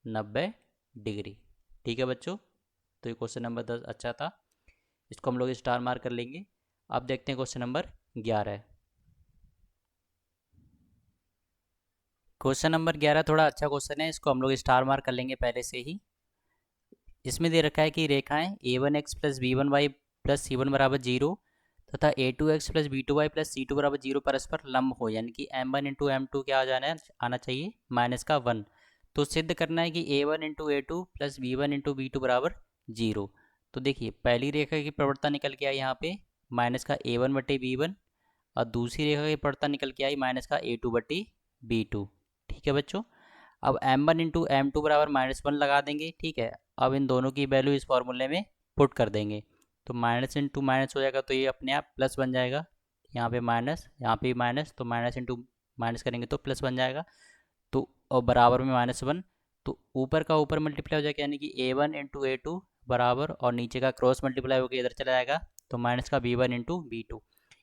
90 डिग्री। ठीक है बच्चों, तो ये क्वेश्चन नंबर 10 अच्छा था, इसको हम लोग स्टार मार्क कर लेंगे। अब देखते हैं क्वेश्चन नंबर 11। क्वेश्चन नंबर 11 थोड़ा अच्छा क्वेश्चन है, इसको हम लोग स्टार मार्क कर लेंगे पहले से ही। इसमें दे रखा है कि रेखाएं a one x plus b one y plus C one बराबर जीरो तथा a two x plus b two y plus C two बराबर जीरो परस्पर लंब हो, यानी कि M one into M two क्या आ जाना है, आना चाहिए माइनस का वन। तो सिद्ध करना है कि a one into a two plus b one into B two बराबर जीरो। तो देखिए पहली रेखा की प्रवणता निकल के आई यहाँ पे माइनस का ए वन बटे बी वन, और दूसरी रेखा की प्रवणता निकल के आई माइनस का ए टू बटे बी टू। ठीक है बच्चों, अब M one into M two बराबर माइनस वन लगा देंगे। ठीक है, अब इन दोनों की वैल्यू इस फॉर्मूले में पुट कर देंगे, तो माइनस इंटू माइनस हो जाएगा, तो ये अपने आप प्लस बन जाएगा। यहाँ पे माइनस, यहाँ पे माइनस, तो माइनस इंटू माइनस करेंगे तो प्लस बन जाएगा, तो और बराबर में माइनस वन, तो ऊपर का ऊपर मल्टीप्लाई हो जाएगा, यानी कि a one into a to बराबर, और नीचे का क्रॉस मल्टीप्लाई होकर इधर चला जाएगा, तो माइनस का b one into B two.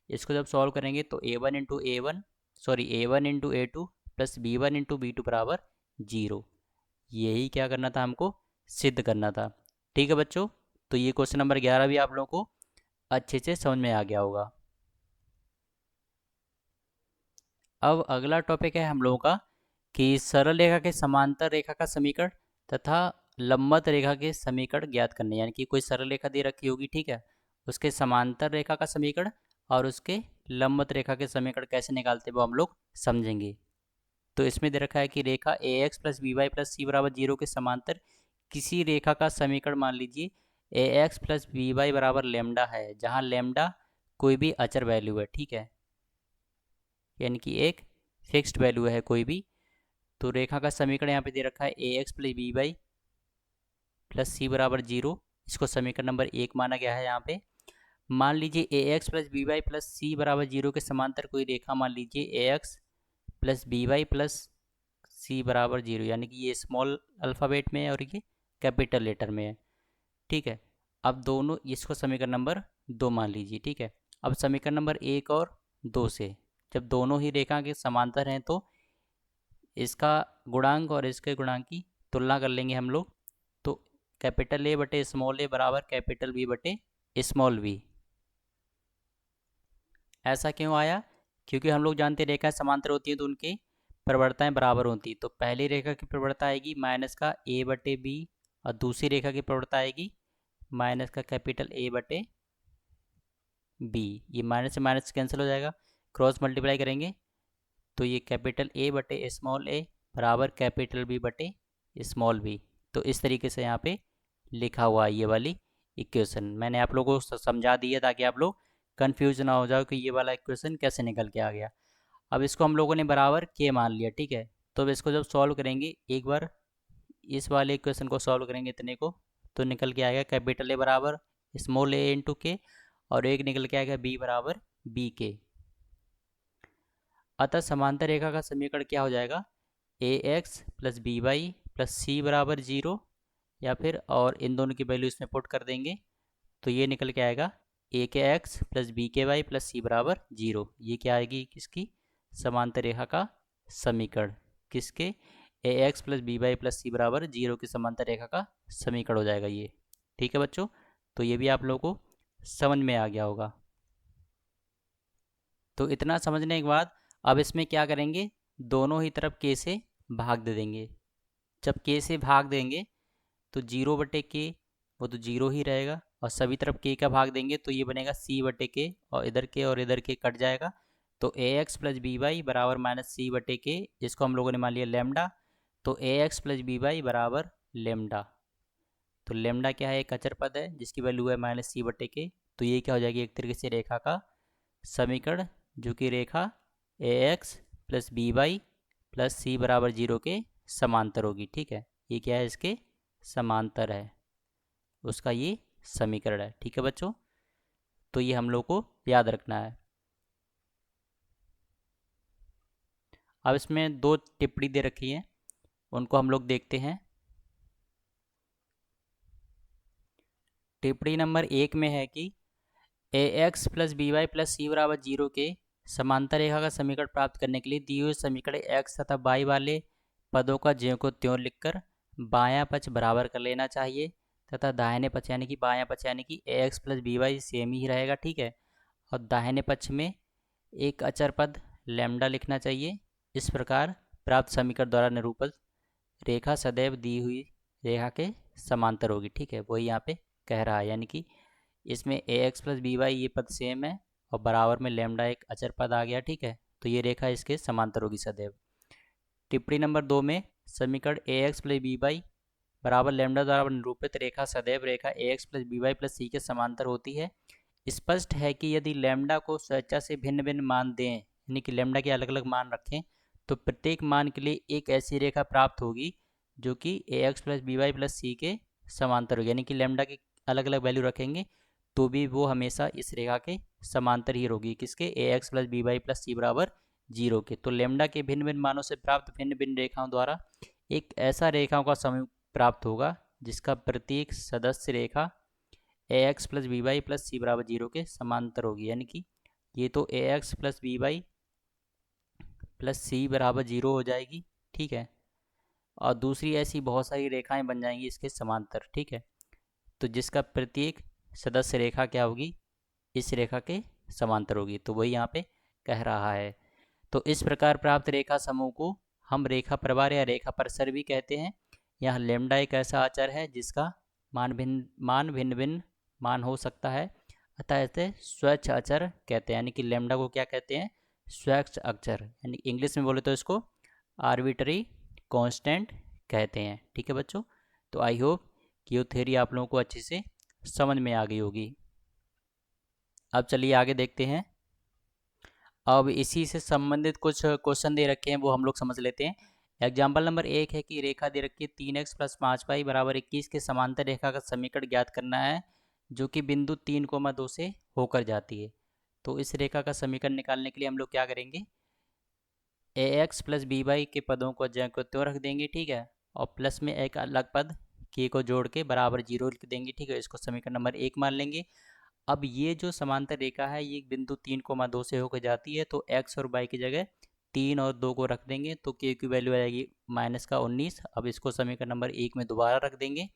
इसको जब सॉल्व करेंगे तो a one into a one, sorry a one into a two plus b one into B two बराबर जीरो। यही क्या करना था, हमको सिद्ध करना था। ठीक है बच्चों, तो ये क्वेश्चन नंबर 11 भी आप लोगों को अच्छे से समझ में आ गया होगा। अब अगला टॉपिक है हम लोगों का कि सरल रेखा के समांतर रेखा का समीकरण तथा लंबवत रेखा के समीकरण ज्ञात करने, यानी कि कोई सरल रेखा दे रखी होगी, ठीक है, उसके समांतर रेखा का समीकरण और उसके लंबवत रेखा के समीकरण कैसे निकालते वो हम लोग समझेंगे। तो इसमें दे रखा है कि रेखा a x plus b y plus c बराबर जीरो के समांतर किसी रेखा का समीकरण मान लीजिए a x plus b y बराबर लेमडा है, जहाँ लेमडा कोई भी अचर वैल्यू है। ठीक है, यानी कि एक फिक्स्ड वैल्यू है कोई भी। तो रेखा का समीकरण यहाँ पे दे रखा है a x plus b y plus c बराबर जीरो, इसको समीकरण नंबर 1 माना गया है यहाँ पे। मान लीजिए a x plus b y plus c बराबर जीरो के समांतर कोई रेखा मान लीजिए a x plus b y plus c बराबर जीरो, यानी कि ये स्मॉल अल्फ़ाबेट में है और ये कैपिटल लेटर में है। ठीक है, अब दोनों इसको समीकरण नंबर 2 मान लीजिए। ठीक है, अब समीकरण नंबर 1 और 2 से जब दोनों ही रेखा के समांतर हैं तो इसका गुणांक और इसके गुणांक की तुलना कर लेंगे हम लोग। तो कैपिटल ए बटे स्मॉल ए बराबर कैपिटल बी बटे स्मॉल बी। ऐसा क्यों आया? क्योंकि हम लोग जानते हैं रेखाएं समांतर होती हैं तो उनकी प्रवणताएं बराबर होती हैं। तो पहली रेखा की प्रवणता आएगी माइनस का ए बटे बी और दूसरी रेखा की प्रवणता आएगी माइनस का कैपिटल ए बटे बी। ये माइनस से माइनस कैंसिल हो जाएगा, क्रॉस मल्टीप्लाई करेंगे तो ये कैपिटल ए बटे स्मॉल ए बराबर कैपिटल बी बटे स्मॉल बी। तो इस तरीके से यहाँ पे लिखा हुआ है ये वाली इक्वेशन। मैंने आप लोगों को समझा दिया ताकि आप लोग कन्फ्यूज ना हो जाओ कि ये वाला इक्वेशन कैसे निकल के आ गया। अब इसको हम लोगों ने बराबर के मान लिया। ठीक है, तो अब इसको जब सॉल्व करेंगे, एक बार इस वाले इक्वेशन को सॉल्व करेंगे इतने को, तो निकल के आएगा कैपिटल ए बराबर स्मॉल ए इंटू के और एक निकल के आएगा बी बराबर बी के। अतः समांतर रेखा का समीकरण क्या हो जाएगा? A x plus b y plus c बराबर जीरो, या फिर और इन दोनों की वैल्यू इसमें पुट कर देंगे तो ये निकल के आएगा ए के एक्स प्लस बी के वाई प्लस सी बराबर जीरो। ये क्या आएगी? किसकी? समांतर रेखा का समीकरण। किसके? A x plus b y plus c बराबर जीरो की समांतर रेखा का समीकरण हो जाएगा ये। ठीक है बच्चों, तो ये भी आप लोगों को समझ में आ गया होगा। तो इतना समझने के बाद अब इसमें क्या करेंगे, दोनों ही तरफ के से भाग दे देंगे। जब के से भाग देंगे तो जीरो बटे के वो तो जीरो ही रहेगा, और सभी तरफ के का भाग देंगे तो ये बनेगा सी बटे के, और इधर के कट जाएगा। तो a x plus b y बराबर माइनस सी बटे के, जिसको हम लोगों ने मान लिया लेमडा। तो a x plus b y बराबर लेमडा। तो लेमडा क्या है? एक अचर पद है जिसकी वैल्यू है माइनस सी बटे के। तो ये क्या हो जाएगी? एक तरीके से रेखा का समीकरण, जो कि रेखा a x plus b y plus c बराबर जीरो के समांतर होगी। ठीक है, ये क्या है? इसके समांतर है, उसका ये समीकरण है। ठीक है बच्चों, तो ये हम लोग को याद रखना है। अब इसमें दो टिप्पणी दे रखी है, उनको हम लोग देखते हैं। टिप्पणी नंबर 1 में है कि a x plus b y plus c बराबर जीरो के समांतर रेखा का समीकरण प्राप्त करने के लिए दिए हुए समीकरण एक्स तथा वाई वाले पदों का ज्यों को त्यों लिखकर बायां पक्ष बराबर कर लेना चाहिए, तथा दाहिने पक्ष यानी कि बायां पक्ष यानी कि a x plus b y same ही रहेगा। ठीक है, और दाहिने पक्ष में एक अचर पद लैम्डा लिखना चाहिए। इस प्रकार प्राप्त समीकरण द्वारा निरूपित रेखा सदैव दी हुई रेखा के समांतर होगी। ठीक है, वही यहाँ पे कह रहा है, यानी कि इसमें ए एक्स प्लस बी वाई ये पद सेम है और बराबर में लेमडा एक अचर पद आ गया। ठीक है, तो ये रेखा इसके समांतर होगी सदैव। टिप्पणी नंबर 2 में समीकरण a x plus b y बराबर लेमडा द्वारा निरूपित रेखा सदैव रेखा a x plus b y plus c के समांतर होती है। स्पष्ट है कि यदि लेमडा को स्वेच्छा से भिन्न भिन्न मान दें, यानी कि लेमडा के अलग अलग मान रखें, तो प्रत्येक मान के लिए एक ऐसी रेखा प्राप्त होगी जो कि a x plus b y plus c के समांतर होगी। यानी कि लेमडा की अलग अलग वैल्यू रखेंगे तो भी वो हमेशा इस रेखा के समांतर ही होगी। किसके? A x plus b y plus c बराबर जीरो के। तो लेमडा के भिन्न भिन्न मानों से प्राप्त भिन्न भिन्न रेखाओं द्वारा एक ऐसा रेखाओं का समूह प्राप्त होगा जिसका प्रत्येक सदस्य रेखा a x plus b y plus c बराबर जीरो के समांतर होगी। यानी कि ये तो a x plus b y plus c बराबर जीरो हो जाएगी। ठीक है, और दूसरी ऐसी बहुत सारी रेखाएं बन जाएंगी इसके समांतर। ठीक है, तो जिसका प्रत्येक सदस्य रेखा क्या होगी? इस रेखा के समांतर होगी। तो वही यहाँ पे कह रहा है। तो इस प्रकार प्राप्त रेखा समूह को हम रेखा प्रवाह या रेखा परिसर भी कहते हैं। यहाँ लेमडा एक ऐसा अचर है जिसका मान भिन्न भिन्न मान हो सकता है, अतः इसे स्वच्छ अचर कहते हैं। यानी कि लेमडा को क्या कहते हैं? स्वच्छ अचर, यानी इंग्लिश में बोले तो इसको आर्बिट्री कांस्टेंट कहते हैं। ठीक है बच्चों, तो आई होप कि ये थ्योरी आप लोगों को अच्छे से समझ में आ गई होगी। अब चलिए आगे देखते हैं। अब इसी से संबंधित कुछ क्वेश्चन दे रखे हैं, वो हम लोग समझ लेते हैं। एग्जाम्पल नंबर 1 है कि रेखा दे रखी है 3x प्लस 5y बराबर 21 के समांतर रेखा का समीकरण ज्ञात करना है, जो कि बिंदु 3,2 से होकर जाती है। तो इस रेखा का समीकरण निकालने के लिए हम लोग क्या करेंगे, ए एक्स प्लस बी वाई के पदों को ज्यों को त्यों रख देंगे, ठीक है, और प्लस में एक अलग पद के को जोड़ के बराबर जीरो लिख देंगे, ठीक है। इसको समीकरण नंबर 1 मान लेंगे। अब ये जो समांतर रेखा है ये बिंदु 3,2 से होकर जाती है, तो एक्स और वाई की जगह 3 और 2 को रख देंगे, तो के की वैल्यू आ जाएगी -19। अब इसको समीकरण नंबर 1 में दोबारा रख देंगे,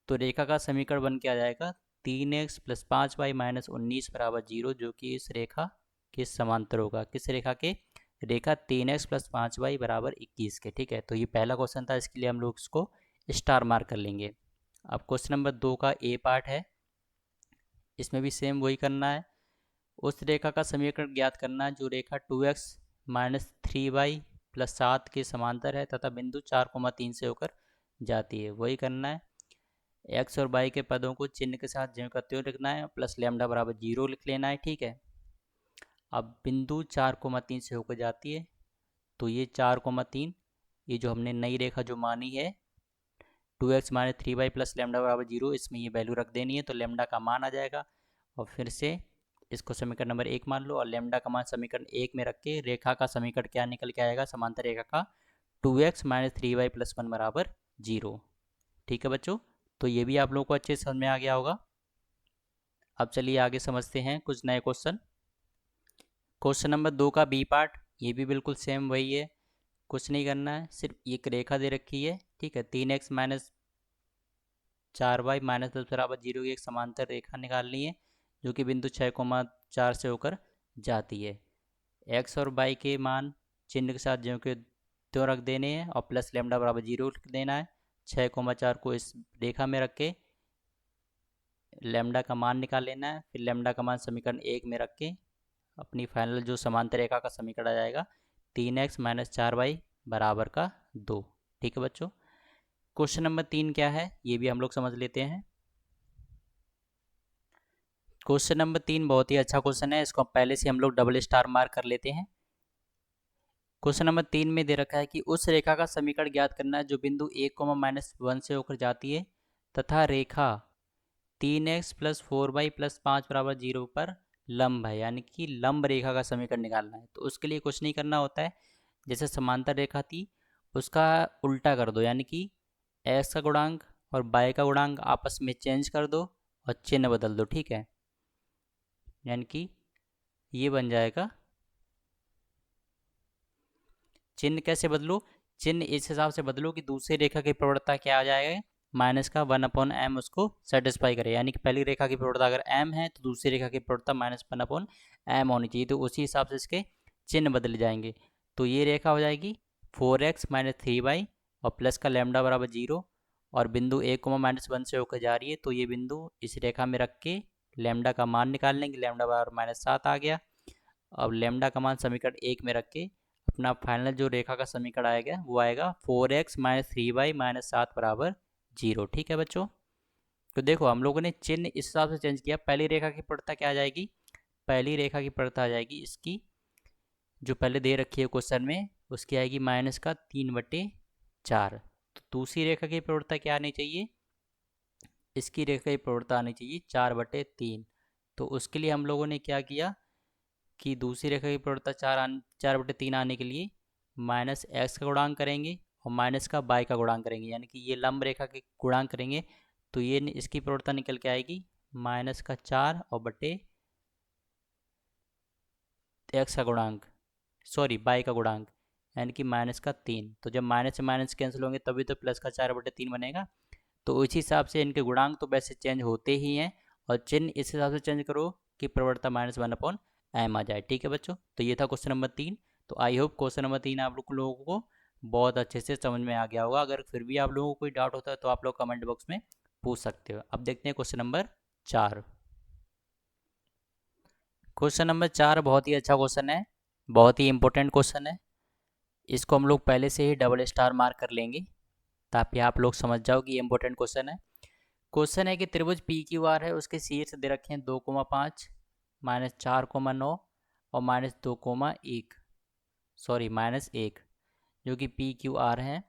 तो रेखा का समीकरण बन के आ जाएगा 3x प्लस 5y माइनस 19 बराबर 0, जो कि इस रेखा के समांतर होगा। किस रेखा के? रेखा 3x प्लस 5y बराबर 21 के, ठीक है। तो ये पहला क्वेश्चन था, इसके लिए हम लोग इसको स्टार मार्क कर लेंगे। अब क्वेश्चन नंबर 2 का ए पार्ट है, इसमें भी सेम वही करना है। उस रेखा का समीकरण ज्ञात करना है जो रेखा 2x माइनस 3y प्लस 7 के समांतर है तथा बिंदु 4,3 से होकर जाती है। वही करना है। एक्स और वाई के पदों को चिन्ह के साथ ज्यों का त्यों लिखना है, प्लस लैम्डा बराबर 0 लिख लेना है, ठीक है। अब बिंदु 4,3 से होकर जाती है, तो ये 4,3, ये जो हमने नई रेखा जो मानी है 2x minus 3y plus lambda बराबर 0, इसमें ये वैल्यू रख देनी है, तो लैम्डा का मान आ जाएगा। और फिर से इसको समीकरण नंबर 1 मान लो, और लैम्डा का मान समीकरण 1 में रख के रेखा का समीकरण क्या निकल के आएगा, समांतर रेखा का 2x माइनस 3y प्लस 1 बराबर 0, ठीक है बच्चों। तो ये भी आप लोगों को अच्छे से समझ में आ गया होगा। अब चलिए आगे समझते हैं कुछ नए क्वेश्चन। क्वेश्चन नंबर 2 का बी पार्ट, ये भी बिल्कुल सेम वही है, कुछ नहीं करना है, सिर्फ एक रेखा दे रखी है, ठीक है। 3x माइनस 4y माइनस 10 बराबर 0 की एक समांतर रेखा निकालनी है जो कि बिंदु 6,4 से होकर जाती है। x और y के मान चिन्ह के साथ ज्यों के त्यों रख देने हैं, और प्लस लैम्डा बराबर 0 लिख देना है। 6,4 को इस रेखा में रख के लैम्डा का मान निकाल लेना है, फिर लैम्डा का मान समीकरण 1 में रख के अपनी फाइनल जो समांतर रेखा का समीकरण आ जाएगा 3x माइनस 4y बराबर का 2, ठीक है बच्चों। क्वेश्चन नंबर 3 क्या है ये भी हम लोग समझ लेते हैं। क्वेश्चन नंबर 3 बहुत ही अच्छा क्वेश्चन है, इसको पहले से हम लोग डबल स्टार मार्क कर लेते हैं। क्वेश्चन नंबर 3 में दे रखा है कि उस रेखा का समीकरण ज्ञात करना है जो बिंदु 1,-1 से होकर जाती है तथा रेखा 3x प्लस 4y प्लस 5 बराबर 0 पर लंब है, यानी कि लंब रेखा का समीकरण निकालना है। तो उसके लिए कुछ नहीं करना होता है, जैसे समांतर रेखा थी उसका उल्टा कर दो, यानी कि x का गुणांक और y का गुणांक आपस में चेंज कर दो और चिन्ह बदल दो, ठीक है। यानी कि ये बन जाएगा, चिन्ह कैसे बदलो, चिन्ह इस हिसाब से बदलो कि दूसरी रेखा की प्रवणता क्या आ जाएगा, -1/m उसको सेटिस्फाई करे। यानी कि पहली रेखा की प्रवणता अगर m है तो दूसरी रेखा की प्रवणता -1/m होनी चाहिए, तो उसी हिसाब से इसके चिन्ह बदले जाएंगे। तो ये रेखा हो जाएगी 4x माइनस 3y और प्लस का लैम्डा बराबर 0, और बिंदु 1,-1 से होकर जा रही है, तो ये बिंदु इस रेखा में रख के लैम्डा का मान निकाल लेंगे, लैम्डा बराबर -7 आ गया। अब लैम्डा का मान समीकरण 1 में रख के अपना फाइनल जो रेखा का समीकरण आएगा वो आएगा 4x माइनस 3y माइनस 7 बराबर 0, ठीक है बच्चों। तो देखो हम लोगों ने चिन्ह इस हिसाब से चेंज किया। पहली रेखा की प्रवणता क्या आ जाएगी, पहली रेखा की प्रवणता आ जाएगी इसकी जो पहले दे रखी है क्वेश्चन में, उसकी आएगी -3/4। तो दूसरी रेखा की प्रवणता क्या आनी चाहिए, इसकी रेखा की प्रवणता आनी चाहिए 4/3। तो उसके लिए हम लोगों ने क्या किया कि दूसरी रेखा की प्रवणता 4/3 आने के लिए -x का गुणांक करेंगे और माइनस का y का गुणांक करेंगे, यानी कि ये लंब रेखा के गुणांक करेंगे, तो ये इसकी प्रवणता निकल के आएगी -4 और बटे x का गुणांक, सॉरी y का गुणांक, यानी कि -3। तो जब माइनस से माइनस कैंसिल होंगे तभी तो प्लस का 4/3 बनेगा। तो उसी हिसाब से इनके गुणांक तो वैसे चेंज होते ही हैं, और चिन्ह इस हिसाब से चेंज करो कि प्रवणता -1/m आ जाए, ठीक है बच्चों। तो ये था क्वेश्चन नंबर 3। तो आई होप क्वेश्चन नंबर 3 आप लोगों को बहुत अच्छे से समझ में आ गया होगा। अगर फिर भी आप लोगों को कोई डाउट होता है तो आप लोग कमेंट बॉक्स में पूछ सकते हो। अब देखते हैं क्वेश्चन नंबर 4। क्वेश्चन नंबर 4 बहुत ही अच्छा क्वेश्चन है, बहुत ही इंपॉर्टेंट क्वेश्चन है। इसको हम लोग पहले से ही डबल स्टार मार्क कर लेंगे ताकि आप लोग समझ जाओ कि ये इंपॉर्टेंट क्वेश्चन है। क्वेश्चन है कि त्रिभुज पी क्यू आर है, उसके शीर्ष दे रखे हैं 2,5 -4,9 और -2,1, सॉरी -1, जो कि पी क्यू आर है,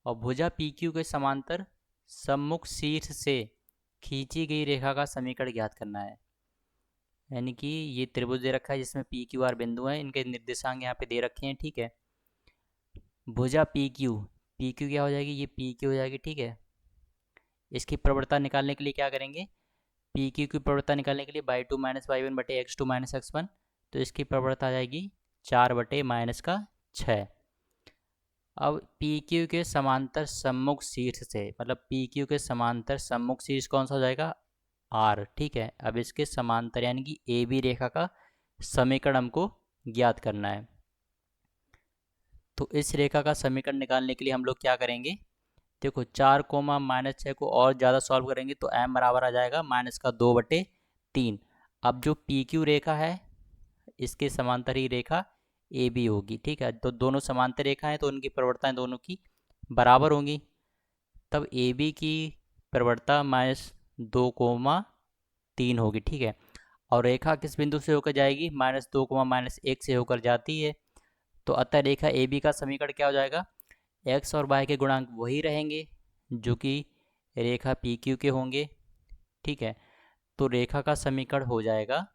और भुजा पी क्यू के समांतर सम्मुख शीर्ष से खींची गई रेखा का समीकरण ज्ञात करना है। यानी कि ये त्रिभुज दे रखा है जिसमें पी क्यू आर बिंदु हैं, इनके निर्देशांक यहाँ पे दे रखे हैं, ठीक है। भुजा पी क्यू क्या हो जाएगी, ये पी क्यू हो जाएगी, ठीक है। इसकी प्रवणता निकालने के लिए क्या करेंगे, पी क्यू की प्रवणता निकालने के लिए y two minus by one बटे x two minus x one, तो इसकी प्रवणता आ जाएगी 4 बटे माइनस का 6। अब पी क्यू के समांतर सम्मुख शीर्ष से, मतलब पी क्यू के समांतर सम्मुख शीर्ष कौन सा हो जाएगा, आर, ठीक है। अब इसके समांतर यानी कि ए बी रेखा का समीकरण हमको ज्ञात करना है। तो इस रेखा का समीकरण निकालने के लिए हम लोग क्या करेंगे, देखो 4 माइनस 6 को और ज़्यादा सॉल्व करेंगे तो m बराबर आ जाएगा माइनस का 2/3। अब जो पी क्यू रेखा है इसके समांतर ही रेखा ए बी होगी, ठीक है। तो दोनों समांतर रेखा हैं तो उनकी प्रवणताएं दोनों की बराबर होंगी। तब ए बी की प्रवणता -2,3 होगी, ठीक है। और रेखा किस बिंदु से होकर जाएगी, -2, -1 से होकर जाती है। तो अतः रेखा ए बी का समीकरण क्या हो जाएगा, एक्स और वाई के गुणांक वही रहेंगे जो कि रेखा पी क्यू के होंगे, ठीक है। तो रेखा का समीकरण हो जाएगा,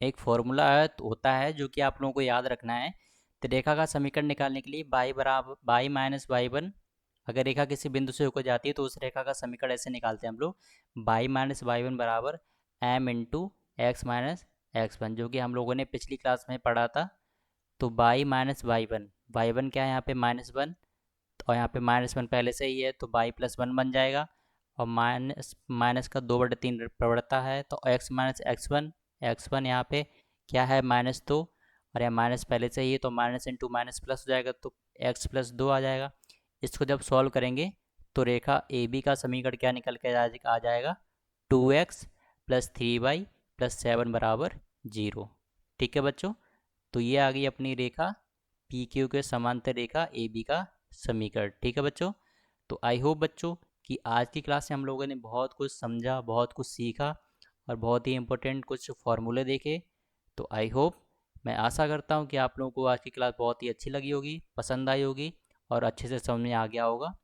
एक फॉर्मूला होता है जो कि आप लोगों को याद रखना है। तो रेखा का समीकरण निकालने के लिए बाई बराबर बाई माइनस बाई वन, अगर रेखा किसी बिंदु से होकर जाती है तो उस रेखा का समीकरण ऐसे निकालते हैं हम लोग, बाई माइनस बाई वन बराबर M into X minus x one, जो कि हम लोगों ने पिछली क्लास में पढ़ा था। तो बाई माइनस बाई वन क्या है यहाँ पे -1, और यहाँ पे -1 पहले से ही है तो बाई प्लस वन बन जाएगा। और माइनस माइनस का 2/3 प्रवणता है तो एक्स माइनस एक्स वन यहाँ पे क्या है -2, और यहाँ माइनस पहले से ही है तो माइनस इंटू माइनस प्लस हो जाएगा तो एक्स प्लस 2 आ जाएगा। इसको जब सॉल्व करेंगे तो रेखा ए बी का समीकरण क्या निकल के आ जाएगा, 2x + 3y + 7 बराबर 0, ठीक है बच्चों। तो ये आ गई अपनी रेखा पी क्यू के समांतर रेखा ए बी का समीकरण, ठीक है बच्चों। तो आई होप बच्चों कि आज की क्लास में हम लोगों ने बहुत कुछ समझा, बहुत कुछ सीखा और बहुत ही इंपॉर्टेंट कुछ फार्मूले देखे। तो आई होप, मैं आशा करता हूँ कि आप लोगों को आज की क्लास बहुत ही अच्छी लगी होगी, पसंद आई होगी और अच्छे से समझ में आ गया होगा।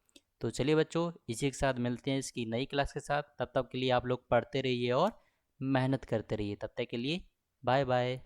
तो चलिए बच्चों, इसी के साथ मिलते हैं इसकी नई क्लास के साथ। तब तक के लिए आप लोग पढ़ते रहिए और मेहनत करते रहिए। तब तक के लिए बाय बाय।